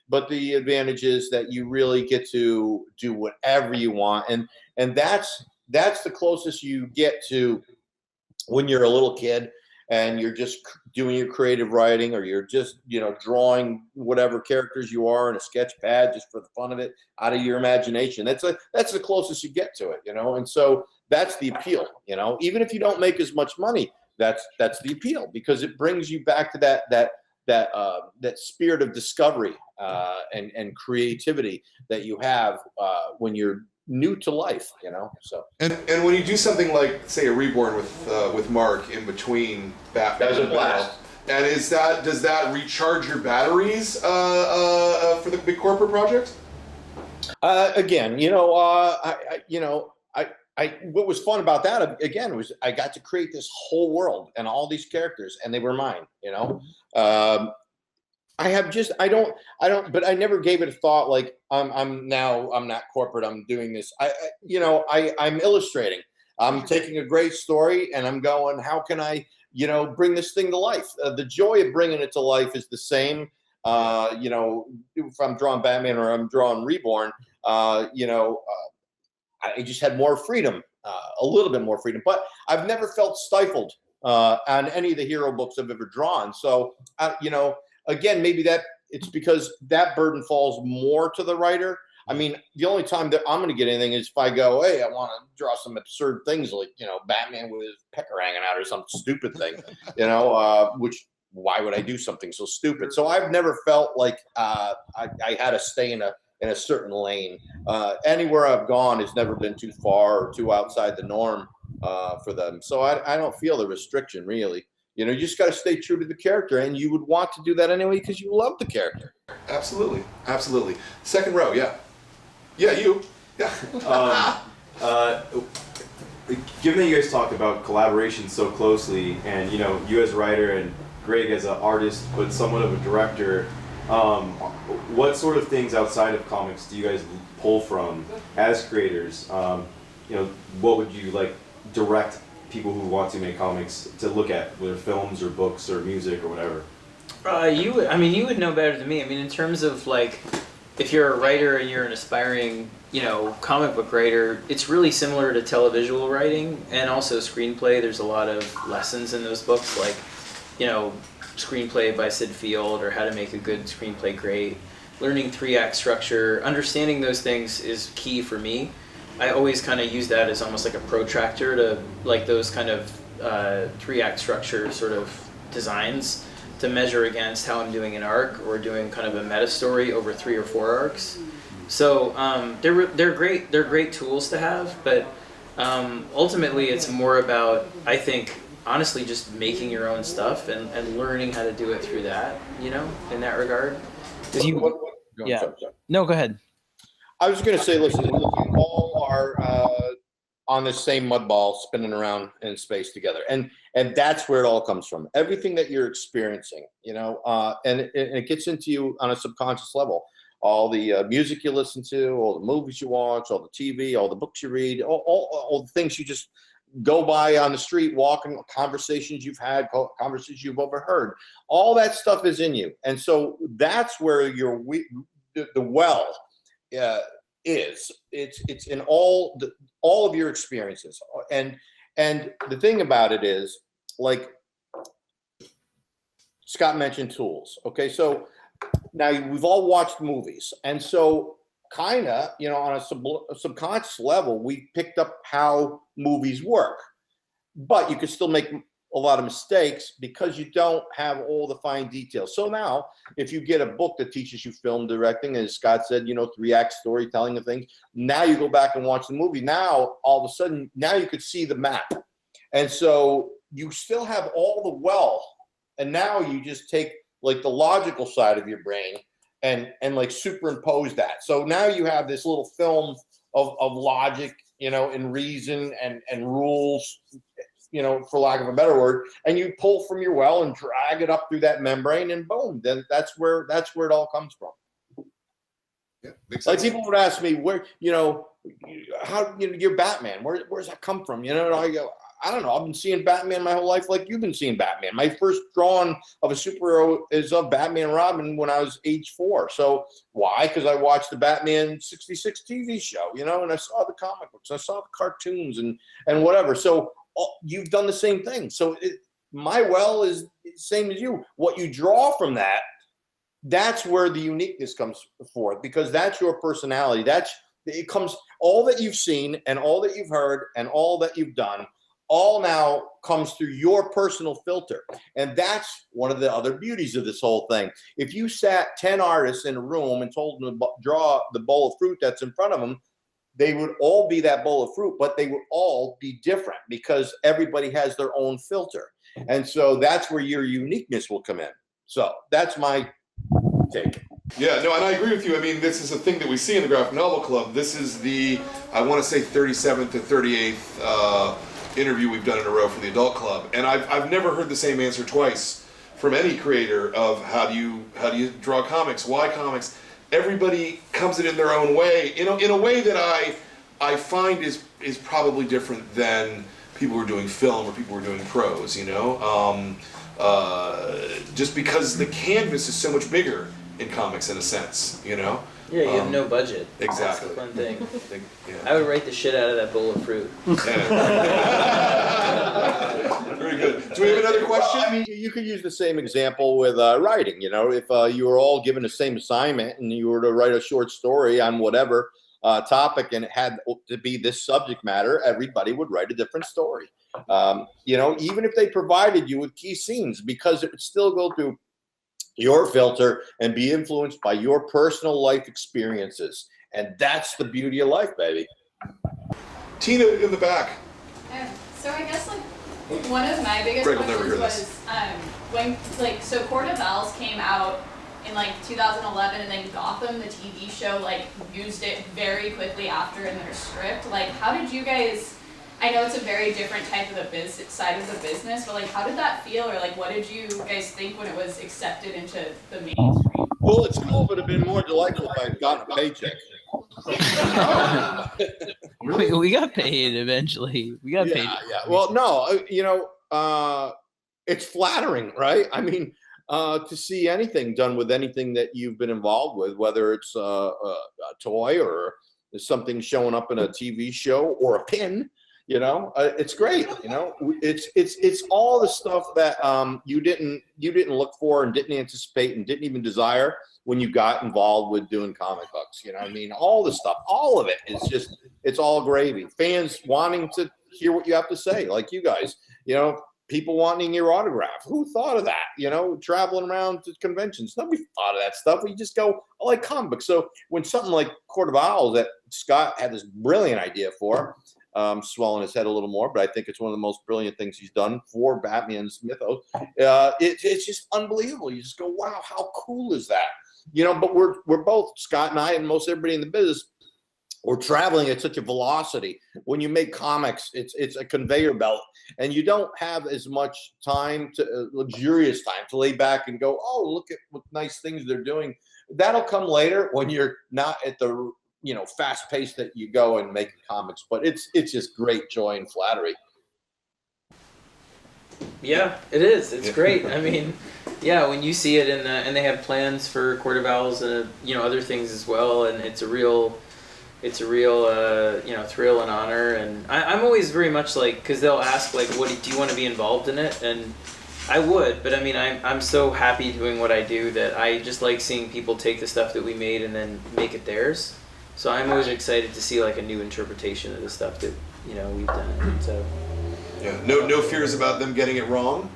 but the advantage is that you really get to do whatever you want, and that's the closest you get to when you're a little kid and you're just doing your creative writing, or you're just drawing whatever characters you are in a sketch pad just for the fun of it out of your imagination. That's the closest you get to it, and so that's the appeal. Even if you don't make as much money, that's the appeal, because it brings you back to that spirit of discovery and creativity that you have when you're new to life, So and when you do something like, say, a Reborn with Mark in between Batman, that was a blast. And does that recharge your batteries for the big corporate projects? Again, what was fun about that again was I got to create this whole world and all these characters, and they were mine. But I never gave it a thought like I'm not corporate. I'm doing this. I'm illustrating. I'm taking a great story and I'm going, how can I, bring this thing to life? The joy of bringing it to life is the same. You know, if I'm drawing Batman or I'm drawing Reborn, you know, I just had more freedom, a little bit more freedom. But I've never felt stifled on any of the hero books I've ever drawn. So, you know, again, maybe it's because that burden falls more to the writer. I mean, the only time that I'm going to get anything is if I go, hey, I want to draw some absurd things like, you know, Batman with his pecker hanging out or some stupid thing, you know, which why would I do something so stupid? So I've never felt like I had to stay in a certain lane. Anywhere I've gone has never been too far or too outside the norm for them. So I don't feel the restriction really. You know, you just got to stay true to the character, and you would want to do that anyway because you love the character. Absolutely, absolutely. Second row, yeah, you, yeah. Given that you guys talk about collaboration so closely, and you know, you as a writer and Greg as an artist, but somewhat of a director, what sort of things outside of comics do you guys pull from as creators? You know, what would you like direct people who want to make comics to look at, whether films or books or music or whatever? You would know better than me. I mean, in terms of like, if you're a writer and you're an aspiring, you know, comic book writer, it's really similar to televisual writing and also screenplay. There's a lot of lessons in those books, like, you know, screenplay by Sid Field or how to make a good screenplay great. Learning 3-act structure, understanding those things is key for me. I always kind of use that as almost like a protractor to like those kind of 3-act structure sort of designs to measure against how I'm doing an arc or doing kind of a meta story over 3 or 4 arcs. So they're great tools to have, but ultimately it's more about, I think, honestly just making your own stuff and learning how to do it through that, you know, in that regard. No, go ahead. I was going to say, listen, we all are on the same mud ball spinning around in space together. And that's where it all comes from. Everything that you're experiencing, you know, and it gets into you on a subconscious level. All the music you listen to, all the movies you watch, all the TV, all the books you read, all the things you just go by on the street, walking, conversations you've had, conversations you've overheard. All that stuff is in you. And so that's where the well is. It's in all of your experiences. And the thing about it is, like Scott mentioned, tools. Okay, so now we've all watched movies, and so kind of, you know, on a subconscious level, we picked up how movies work, but you can still make a lot of mistakes because you don't have all the fine details. So now, if you get a book that teaches you film directing, and as Scott said, you know, 3-act storytelling and things, now you go back and watch the movie. Now, all of a sudden, now you could see the map. And so you still have all the well, and now you just take like the logical side of your brain and like superimpose that. So now you have this little film of logic, you know, and reason and rules, you know, for lack of a better word, and you pull from your well and drag it up through that membrane, and boom, then that's where it all comes from. Yeah, makes like sense. people would ask me, where, you know, how, you know, you're Batman, where's that come from? You know, and I go, I don't know. I've been seeing Batman my whole life, like you've been seeing Batman. My first drawing of a superhero is of Batman and Robin when I was age 4. So why? Because I watched the Batman '66 TV show, you know, and I saw the comic books, I saw the cartoons, and whatever. So you've done the same thing. So my well is the same as you. What you draw from that's where the uniqueness comes forth, because that's your personality. It comes, all that you've seen and all that you've heard and all that you've done, all now comes through your personal filter. And that's one of the other beauties of this whole thing. If you sat 10 artists in a room and told them to draw the bowl of fruit that's in front of them, they would all be that bowl of fruit, but they would all be different because everybody has their own filter. And so that's where your uniqueness will come in. So that's my take. Yeah, no, and I agree with you. I mean, this is a thing that we see in the Graphic Novel Club. This is the, I want to say 37th to 38th interview we've done in a row for the Adult Club, and I've never heard the same answer twice from any creator of how do you draw comics, why comics. Everybody comes at it in their own way, in a way that I find is probably different than people who are doing film or people who are doing prose, you know? Just because the canvas is so much bigger in comics in a sense, you know? Yeah, you have no budget. Exactly. That's the fun thing. Yeah. I would write the shit out of that bowl of fruit. Very good. Do we have another question? Well, I mean, you could use the same example with writing. You know, if you were all given the same assignment and you were to write a short story on whatever topic and it had to be this subject matter, everybody would write a different story. You know, even if they provided you with key scenes, because it would still go through your filter and be influenced by your personal life experiences. And that's the beauty of life, baby. Tina in the back. So I guess like one of my biggest Greg will never questions hear was when so Court of Owls came out in like 2011, and then Gotham, the TV show, like used it very quickly after in their script. Like, how did you guys? I know it's a very different type of the side of the business, but like, how did that feel, or like, what did you guys think when it was accepted into the mainstream? Well, it's cool, but it'd been more delightful if I had gotten a paycheck. We got paid eventually. We got paid. Yeah. Well, no, you know, it's flattering, right? I mean, to see anything done with anything that you've been involved with, whether it's a toy or something showing up in a TV show or a pin. You know, it's great. You know, it's all the stuff that you didn't look for and didn't anticipate and didn't even desire when you got involved with doing comic books. You know, I mean, all the stuff, all of it is just, it's all gravy. Fans wanting to hear what you have to say, like you guys. You know, people wanting your autograph. Who thought of that? You know, traveling around to conventions. Nobody thought of that stuff. We just go, I like comic books. So when something like Court of Owls that Scott had this brilliant idea for. Swelling his head a little more, but I think it's one of the most brilliant things he's done for Batman's mythos. It's just unbelievable. You just go, wow, how cool is that? You know, but we're both, Scott and I, and most everybody in the business, we're traveling at such a velocity. When you make comics, it's a conveyor belt, and you don't have as much time luxurious time to lay back and go, oh, look at what nice things they're doing. That'll come later when you're not at the fast pace that you go and make comics, but it's just great joy and flattery. Yeah, it is. It's great. I mean, yeah, when you see it and they have plans for Court of Owls and other things as well, and it's a real thrill and honor. And I'm always very much like, because they'll ask like, what do you want to be involved in it? And I would, but I mean, I'm so happy doing what I do that I just like seeing people take the stuff that we made and then make it theirs. So I'm always excited to see like a new interpretation of the stuff that we've done. So yeah, no fears about them getting it wrong.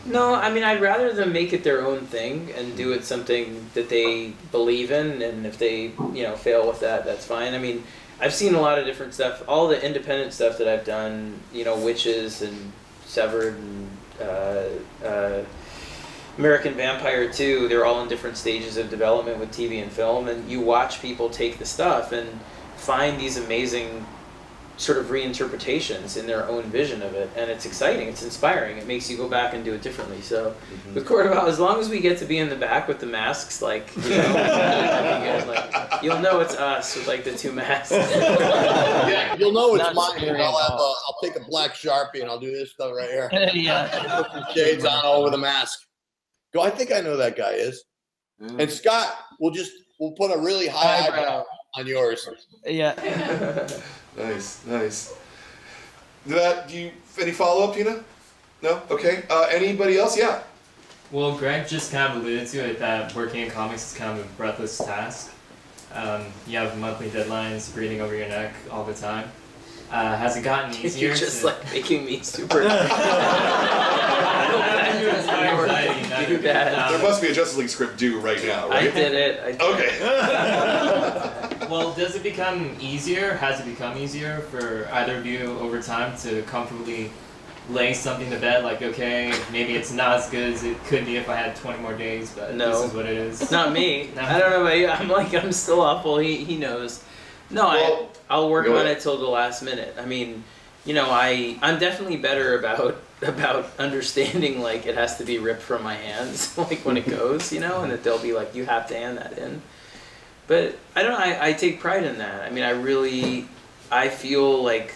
No, I mean, I'd rather them make it their own thing and do it something that they believe in, and if they fail with that, that's fine. I mean, I've seen a lot of different stuff. All the independent stuff that I've done, Witches and Severed and American Vampire 2, they're all in different stages of development with TV and film, and you watch people take the stuff and find these amazing sort of reinterpretations in their own vision of it, and it's exciting, it's inspiring, it makes you go back and do it differently. So with Court of Owls, as long as we get to be in the back with the masks, like, you'll know it's us with like the two masks. Yeah, you'll know it's Not mine. scary I'll take a black Sharpie and I'll do this stuff right here. Yeah. Put some shades on over the mask. Go, I think I know who that guy is. And Scott, we'll put a really high eyebrow on yours. Yeah. Nice. Any follow up, Tina? No? Okay. Anybody else? Yeah. Well, Greg just kind of alluded to it that working in comics is kind of a breathless task. You have monthly deadlines breathing over your neck all the time. Has it gotten easier? You're just like making me super. There must be a Justice League script due right now, right? I did it. Okay. Well, does it become easier? Has it become easier for either of you over time to comfortably lay something to bed? Like, okay, maybe it's not as good as it could be if I had 20 more days, but No. this is what it is. It's not me. No. I don't know about you. I'm still awful. He knows. No, Well, I'll work go on ahead. it till the last minute. I mean, I'm definitely better about understanding like it has to be ripped from my hands like when it goes, and that they'll be like, you have to hand that in. But I don't know, I take pride in that. I mean, I feel like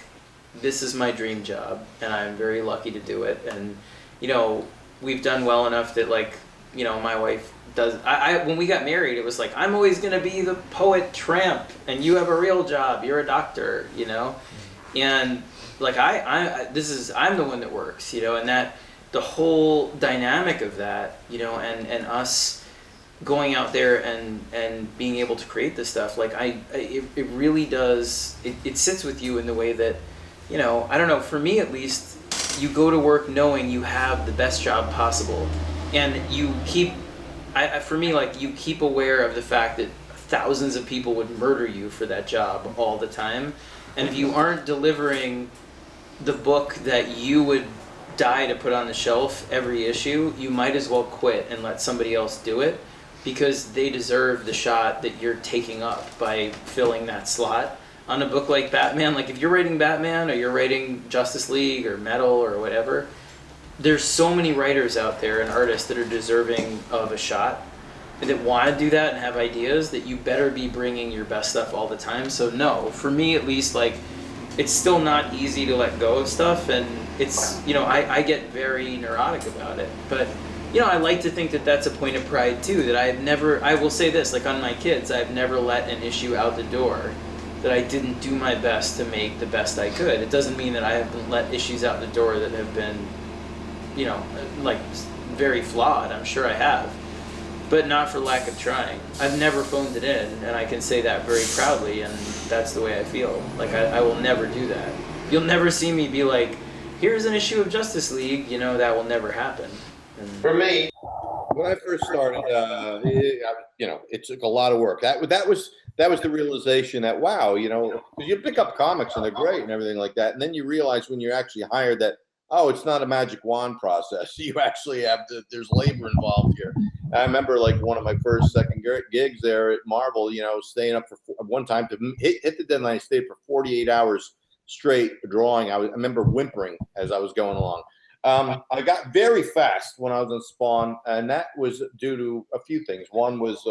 this is my dream job, and I'm very lucky to do it. And, you know, we've done well enough that, like, you know, my wife does. When we got married, it was like, I'm always gonna be the poet tramp, and you have a real job. You're a doctor, you know, and like I'm the one that works, you know, and that the whole dynamic of that, you know, and us going out there and being able to create this stuff, like it really does. It sits with you in the way that, you know, I don't know. For me, at least, you go to work knowing you have the best job possible, and you keep. For me, like, you keep aware of the fact that thousands of people would murder you for that job all the time, and if you aren't delivering the book that you would die to put on the shelf every issue, you might as well quit and let somebody else do it, because they deserve the shot that you're taking up by filling that slot on a book like Batman. Like, if you're writing Batman, or you're writing Justice League or Metal or whatever, there's so many writers out there and artists that are deserving of a shot, and that want to do that and have ideas, that you better be bringing your best stuff all the time. So no, for me at least, like, it's still not easy to let go of stuff, and it's, you know, I get very neurotic about it, but, you know, I like to think that that's a point of pride too, that I will say this, like, on my kids, I've never let an issue out the door that I didn't do my best to make the best I could. It doesn't mean that I haven't let issues out the door that have been, you know, like, very flawed. I'm sure I have, but not for lack of trying. I've never phoned it in, and I can say that very proudly, and that's the way I feel. Like, I will never do that. You'll never see me be like, here's an issue of Justice League, you know, that will never happen. And For me, when I first started, you know, it took a lot of work. That was the realization that, wow, you know, 'cause you pick up comics and they're great and everything like that, and then you realize when you're actually hired that, oh, it's not a magic wand process. You actually have to. There's labor involved here. I remember, like, one of my first second gigs there at Marvel, you know, staying up for one time to hit the deadline. I stayed for 48 hours straight drawing. I remember whimpering as I was going along. I got very fast when I was on Spawn, and that was due to a few things. One was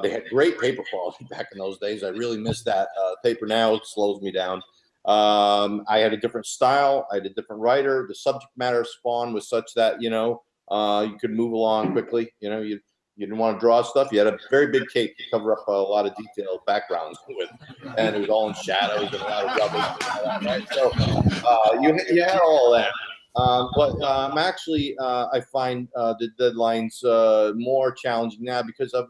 they had great paper quality back in those days. I really miss that. Paper now slows me down. I had a different style. I had a different writer. The subject matter of Spawn was such that, you know, you could move along quickly. You know, you didn't want to draw stuff. You had a very big cape to cover up a lot of detailed backgrounds with, and it was all in shadows and a lot of rubbish and all that, right? So you had all that. But actually, I find the deadlines more challenging now because of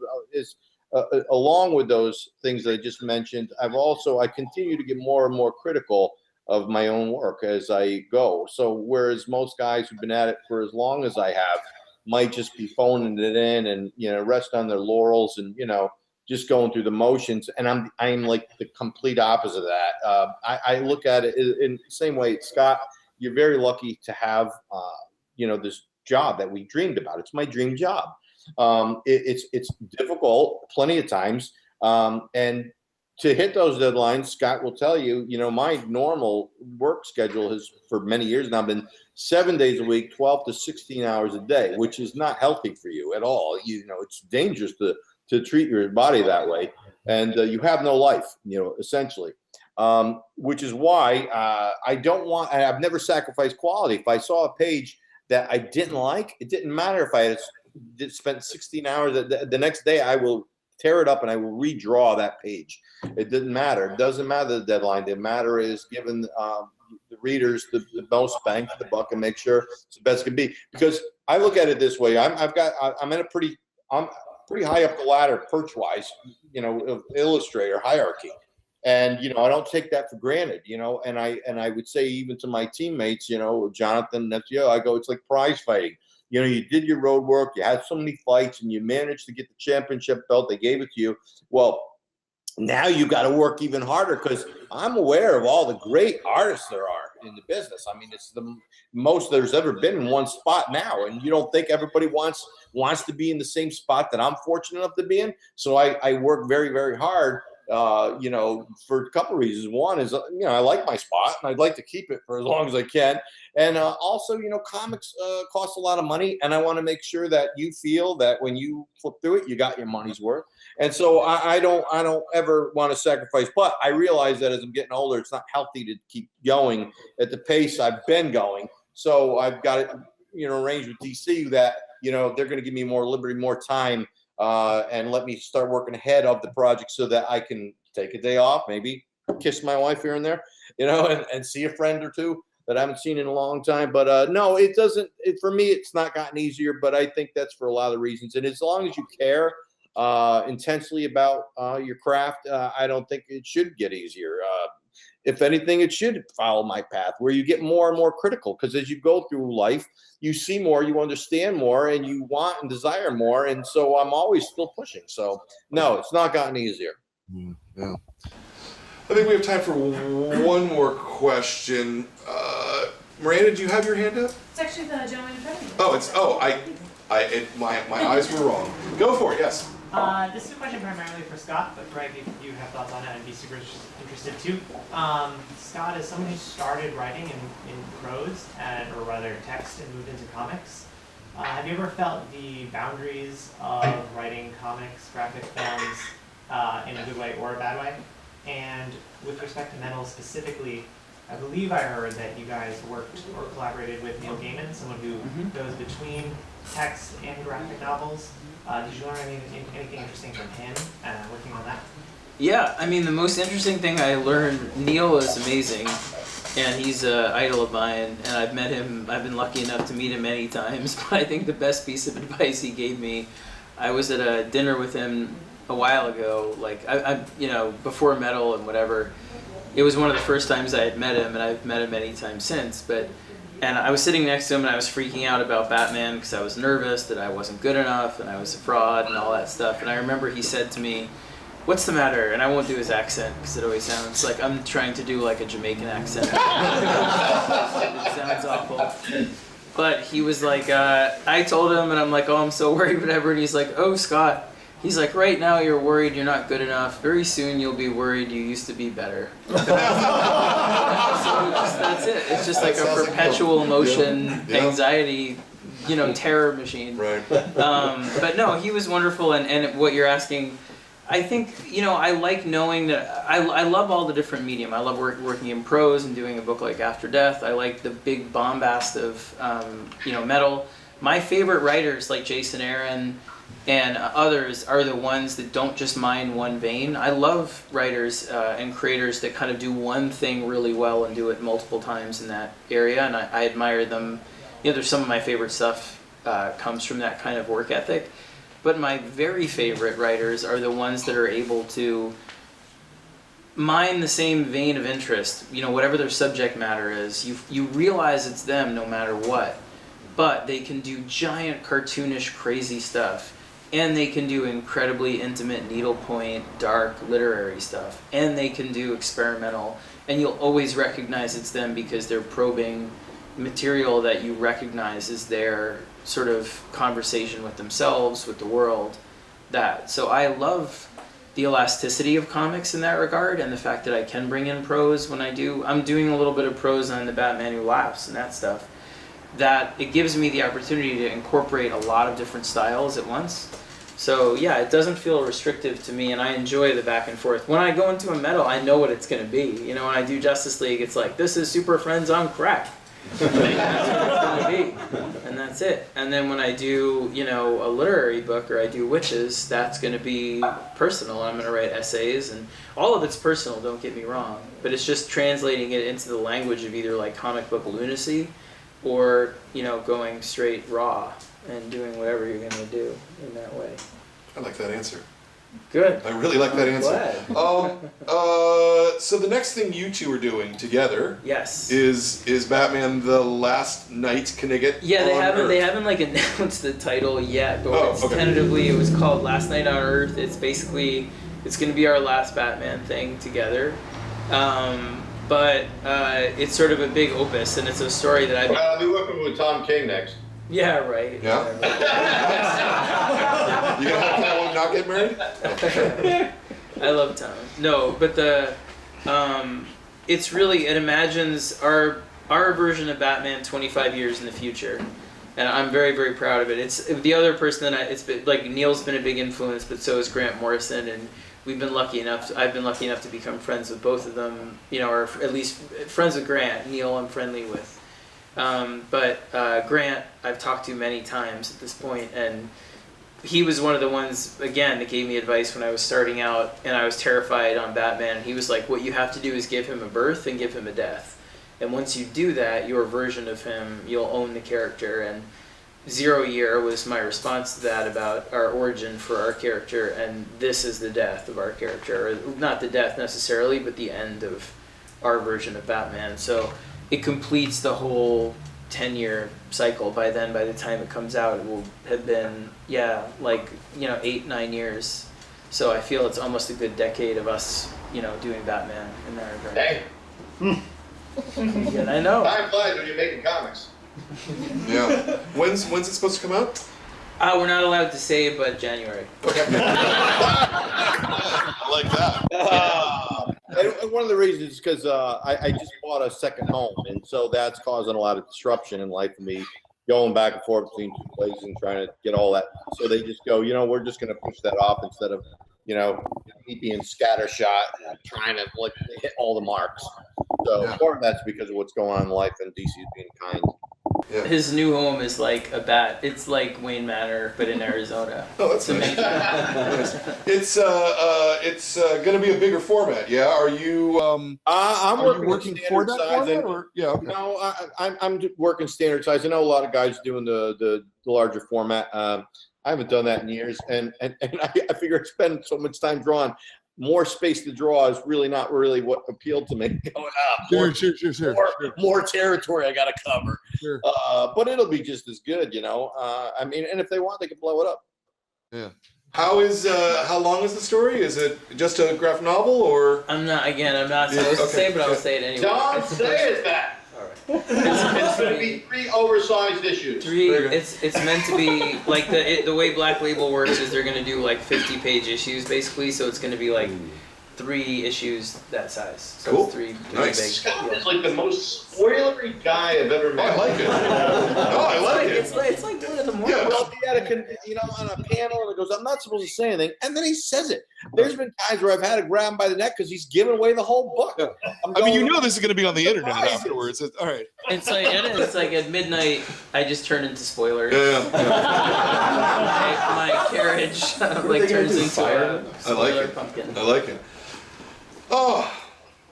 along with those things that I just mentioned. I continue to get more and more critical of my own work as I go. So whereas most guys who've been at it for as long as I have might just be phoning it in and, you know, rest on their laurels and, you know, just going through the motions, and I'm like the complete opposite of that. I look at it in the same way. Scott, you're very lucky to have, you know, this job that we dreamed about. It's my dream job. It's difficult plenty of times, and to hit those deadlines, Scott will tell you, you know, my normal work schedule has for many years now been 7 days a week, 12 to 16 hours a day, which is not healthy for you at all. You know, it's dangerous to treat your body that way, and you have no life, you know, essentially. Which is why I've never sacrificed quality. If I saw a page that I didn't like, it didn't matter if I had spent 16 hours. The next day, I will tear it up and I will redraw that page. It didn't matter. It doesn't matter the deadline. The matter is giving the readers the most bang for the buck and make sure it's the best it can be. Because I look at it this way: I'm pretty high up the ladder, perch-wise, you know, of Illustrator hierarchy. And, you know, I don't take that for granted, you know, and I would say even to my teammates, you know, Jonathan, I go, it's like prize fighting. You know, you did your road work, you had so many fights, and you managed to get the championship belt. They gave it to you. Well, now you got to work even harder, because I'm aware of all the great artists there are in the business. I mean, it's the most there's ever been in one spot now, and you don't think everybody wants to be in the same spot that I'm fortunate enough to be in. So I work very, very hard You know, for a couple of reasons. One is, you know, I like my spot and I'd like to keep it for as long as I can. And also, you know, comics cost a lot of money, and I want to make sure that you feel that when you flip through it, you got your money's worth. And so I don't ever want to sacrifice. But I realize that as I'm getting older, it's not healthy to keep going at the pace I've been going. So I've got it, you know, arranged with DC that, you know, they're going to give me more liberty, more time, and let me start working ahead of the project so that I can take a day off, maybe kiss my wife here and there, you know, and see a friend or two that I haven't seen in a long time. But no, it doesn't. For me, it's not gotten easier, but I think that's for a lot of reasons. And as long as you care intensely about your craft, I don't think it should get easier. If anything, it should follow my path where you get more and more critical, because as you go through life, you see more, you understand more, and you want and desire more. And so I'm always still pushing. So no, it's not gotten easier. Yeah. I think we have time for one more question. Miranda, do you have your hand up? It's actually the gentleman in front of me. My eyes were wrong. Go for it. Yes. This is a question primarily for Scott, but Greg, if you have thoughts on it, I'd be super interested too. Scott, as someone who started writing in prose, or rather text, and moved into comics, have you ever felt the boundaries of writing comics, graphic films, in a good way or a bad way? And with respect to metal specifically, I believe I heard that you guys worked or collaborated with Neil Gaiman, someone who goes between text and graphic novels. Did you learn anything interesting from him working on that? Yeah, I mean, the most interesting thing I learned, Neil is amazing, and he's an idol of mine, and I've met him, I've been lucky enough to meet him many times, but I think the best piece of advice he gave me, I was at a dinner with him a while ago, like, I you know, before metal and whatever. It was one of the first times I had met him, and I've met him many times since, and I was sitting next to him, and I was freaking out about Batman because I was nervous that I wasn't good enough, and I was a fraud, and all that stuff. And I remember he said to me, "What's the matter?" And I won't do his accent because it always sounds like I'm trying to do like a Jamaican accent. It sounds awful. But he was like, I told him, and I'm like, "Oh, I'm so worried, whatever." And he's like, "Oh, Scott." He's like, "Right now you're worried you're not good enough. Very soon you'll be worried you used to be better." So that's it. It's just like a perpetual emotion, anxiety, you know, terror machine. Right. But no, he was wonderful. And what you're asking, I think, you know, I like knowing that I love all the different medium. I love working in prose and doing a book like After Death. I like the big bombast of, you know, metal. My favorite writers like Jason Aaron and others are the ones that don't just mind one vein. I love writers and creators that kind of do one thing really well and do it multiple times in that area, and I admire them. You know, there's some of my favorite stuff comes from that kind of work ethic. But my very favorite writers are the ones that are able to mine the same vein of interest. You know, whatever their subject matter is, you realize it's them no matter what. But they can do giant cartoonish crazy stuff. And they can do incredibly intimate, needlepoint, dark, literary stuff. And they can do experimental. And you'll always recognize it's them because they're probing material that you recognize as their sort of conversation with themselves, with the world. So I love the elasticity of comics in that regard, and the fact that I can bring in prose when I do. I'm doing a little bit of prose on The Batman Who Laughs and that stuff. That it gives me the opportunity to incorporate a lot of different styles at once. So yeah, it doesn't feel restrictive to me, and I enjoy the back and forth. When I go into a metal, I know what it's going to be. You know, when I do Justice League, it's like, this is Super Friends on crack. Like, that's what it's going to be, and that's it. And then when I do, you know, a literary book or I do Witches, that's going to be personal. I'm going to write essays, and all of it's personal, don't get me wrong. But it's just translating it into the language of either like comic book lunacy or, you know, going straight raw and doing whatever you're going to do in that way. I like that answer. Good. I really like that answer. Glad. So the next thing you two are doing together, yes, is Batman: The Last Night Knigget. Yeah, they haven't like announced the title yet, but tentatively it was called Last Night on Earth. It's basically going to be our last Batman thing together. But it's sort of a big opus, and it's a story that I'll be working with Tom King next. Yeah, right. Yeah. You gonna have Catwoman not get married? I love Tom. No, but it's really, it imagines our version of Batman 25 years in the future. And I'm very, very proud of it. It's the other person that it's been, like, Neil's been a big influence, but so is Grant Morrison, and I've been lucky enough to become friends with both of them, you know, or at least friends with Grant. Neil I'm friendly with. But Grant I've talked to many times at this point, and he was one of the ones, again, that gave me advice when I was starting out and I was terrified on Batman. He was like, what you have to do is give him a birth and give him a death. And once you do that, your version of him, you'll own the character. And 0 Year was my response to that about our origin for our character, and this is the death of our character. Or not the death necessarily, but the end of our version of Batman. So it completes the whole 10-year cycle. By then, by the time it comes out, it will have been, 8-9 years. So I feel it's almost a good decade of us, doing Batman in that regard. Hey. Yeah, I know. Time flies when you're making comics. Yeah. When's it supposed to come out? We're not allowed to say, but January. I like that. And one of the reasons is because I just bought a second home, and so that's causing a lot of disruption in life for me, going back and forth between two places and trying to get all that. So they just go, we're just going to push that off instead of, me being scattershot and trying to hit all the marks. So part of that's because of what's going on in life, and DC is being kind. Yeah. His new home is like a bat. It's like Wayne Manor, but in Arizona. Oh, that's amazing. It's going to be a bigger format. Yeah. Are you? I'm working for that format, or yeah? Okay. No, I'm working standard size. I know a lot of guys doing the larger format. I haven't done that in years, and I figure I spend so much time drawing. More space to draw is really not really what appealed to me. Going up. Sure. More territory I got to cover. Sure. But it'll be just as good, I mean, and if they want, they can blow it up. Yeah. How long is the story? Is it just a graphic novel, or? I'm not supposed to say, but I'll say it anyway. Don't say it that. All right. It's going to be 3 oversized issues. It's meant to be like the way Black Label works is they're going to do like 50-page issues basically, so it's going to be like 3 issues that size. So Cool. 3 Nice. big. Scott is like the most spoilery guy I've ever met. I like it. I like it. It's like doing it in the morning. Yeah. Well, he had on a panel, and it goes, I'm not supposed to say anything. And then he says it. There's been times where I've had to grab him by the neck because he's giving away the whole book. Yeah. This is going to be on the internet afterwards. All right. It's like at midnight, I just turn into spoilers. Yeah. My carriage turns into a spoiler pumpkin. I like it. Oh,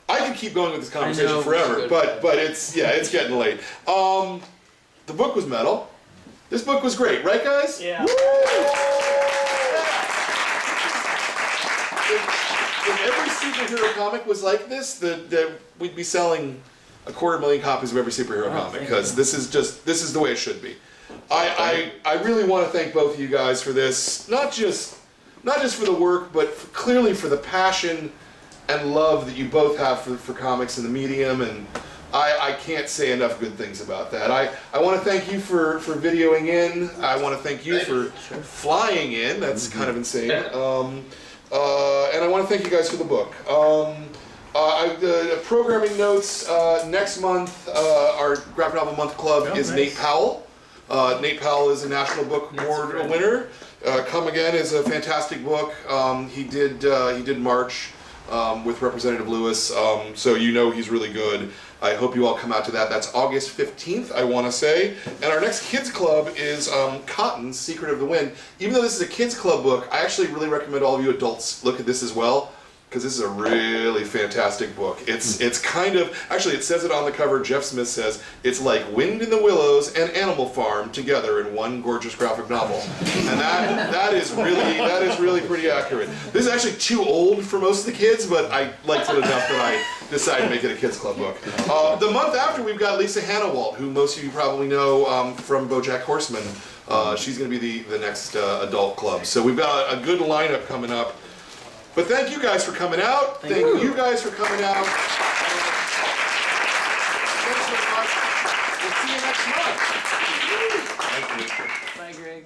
I could keep going with this conversation forever, but it's getting late. The book was metal. This book was great, right, guys? Yeah. If every superhero comic was like this, we'd be selling 250,000 copies of every superhero comic, because this is the way it should be. I really want to thank both of you guys for this, not just for the work, but clearly for the passion and love that you both have for comics and the medium, and I can't say enough good things about that. I want to thank you for videoing in. I want to thank you for flying in. That's kind of insane. And I want to thank you guys for the book. Programming notes, next month, our Graphic Novel Month Club is nice. Nate Powell. Nate Powell is a National Book Award winner. Come Again is a fantastic book. He did March with Representative Lewis, so he's really good. I hope you all come out to that. That's August 15th, I want to say. And our next kids club is Cotton's Secret of the Wind. Even though this is a kids club book, I actually really recommend all of you adults look at this as well, because this is a really fantastic book. It's kind of, actually it says it on the cover, Jeff Smith says, it's like Wind in the Willows and Animal Farm together in one gorgeous graphic novel. And that is really pretty accurate. This is actually too old for most of the kids, but I liked it enough that I decided to make it a kids club book. The month after, we've got Lisa Hannawalt, who most of you probably know from BoJack Horseman. She's going to be the next adult club. So we've got a good lineup coming up. But thank you guys for coming out. Thank you guys for coming out. Thanks so much. We'll see you next month. Thank you. Bye, Greg.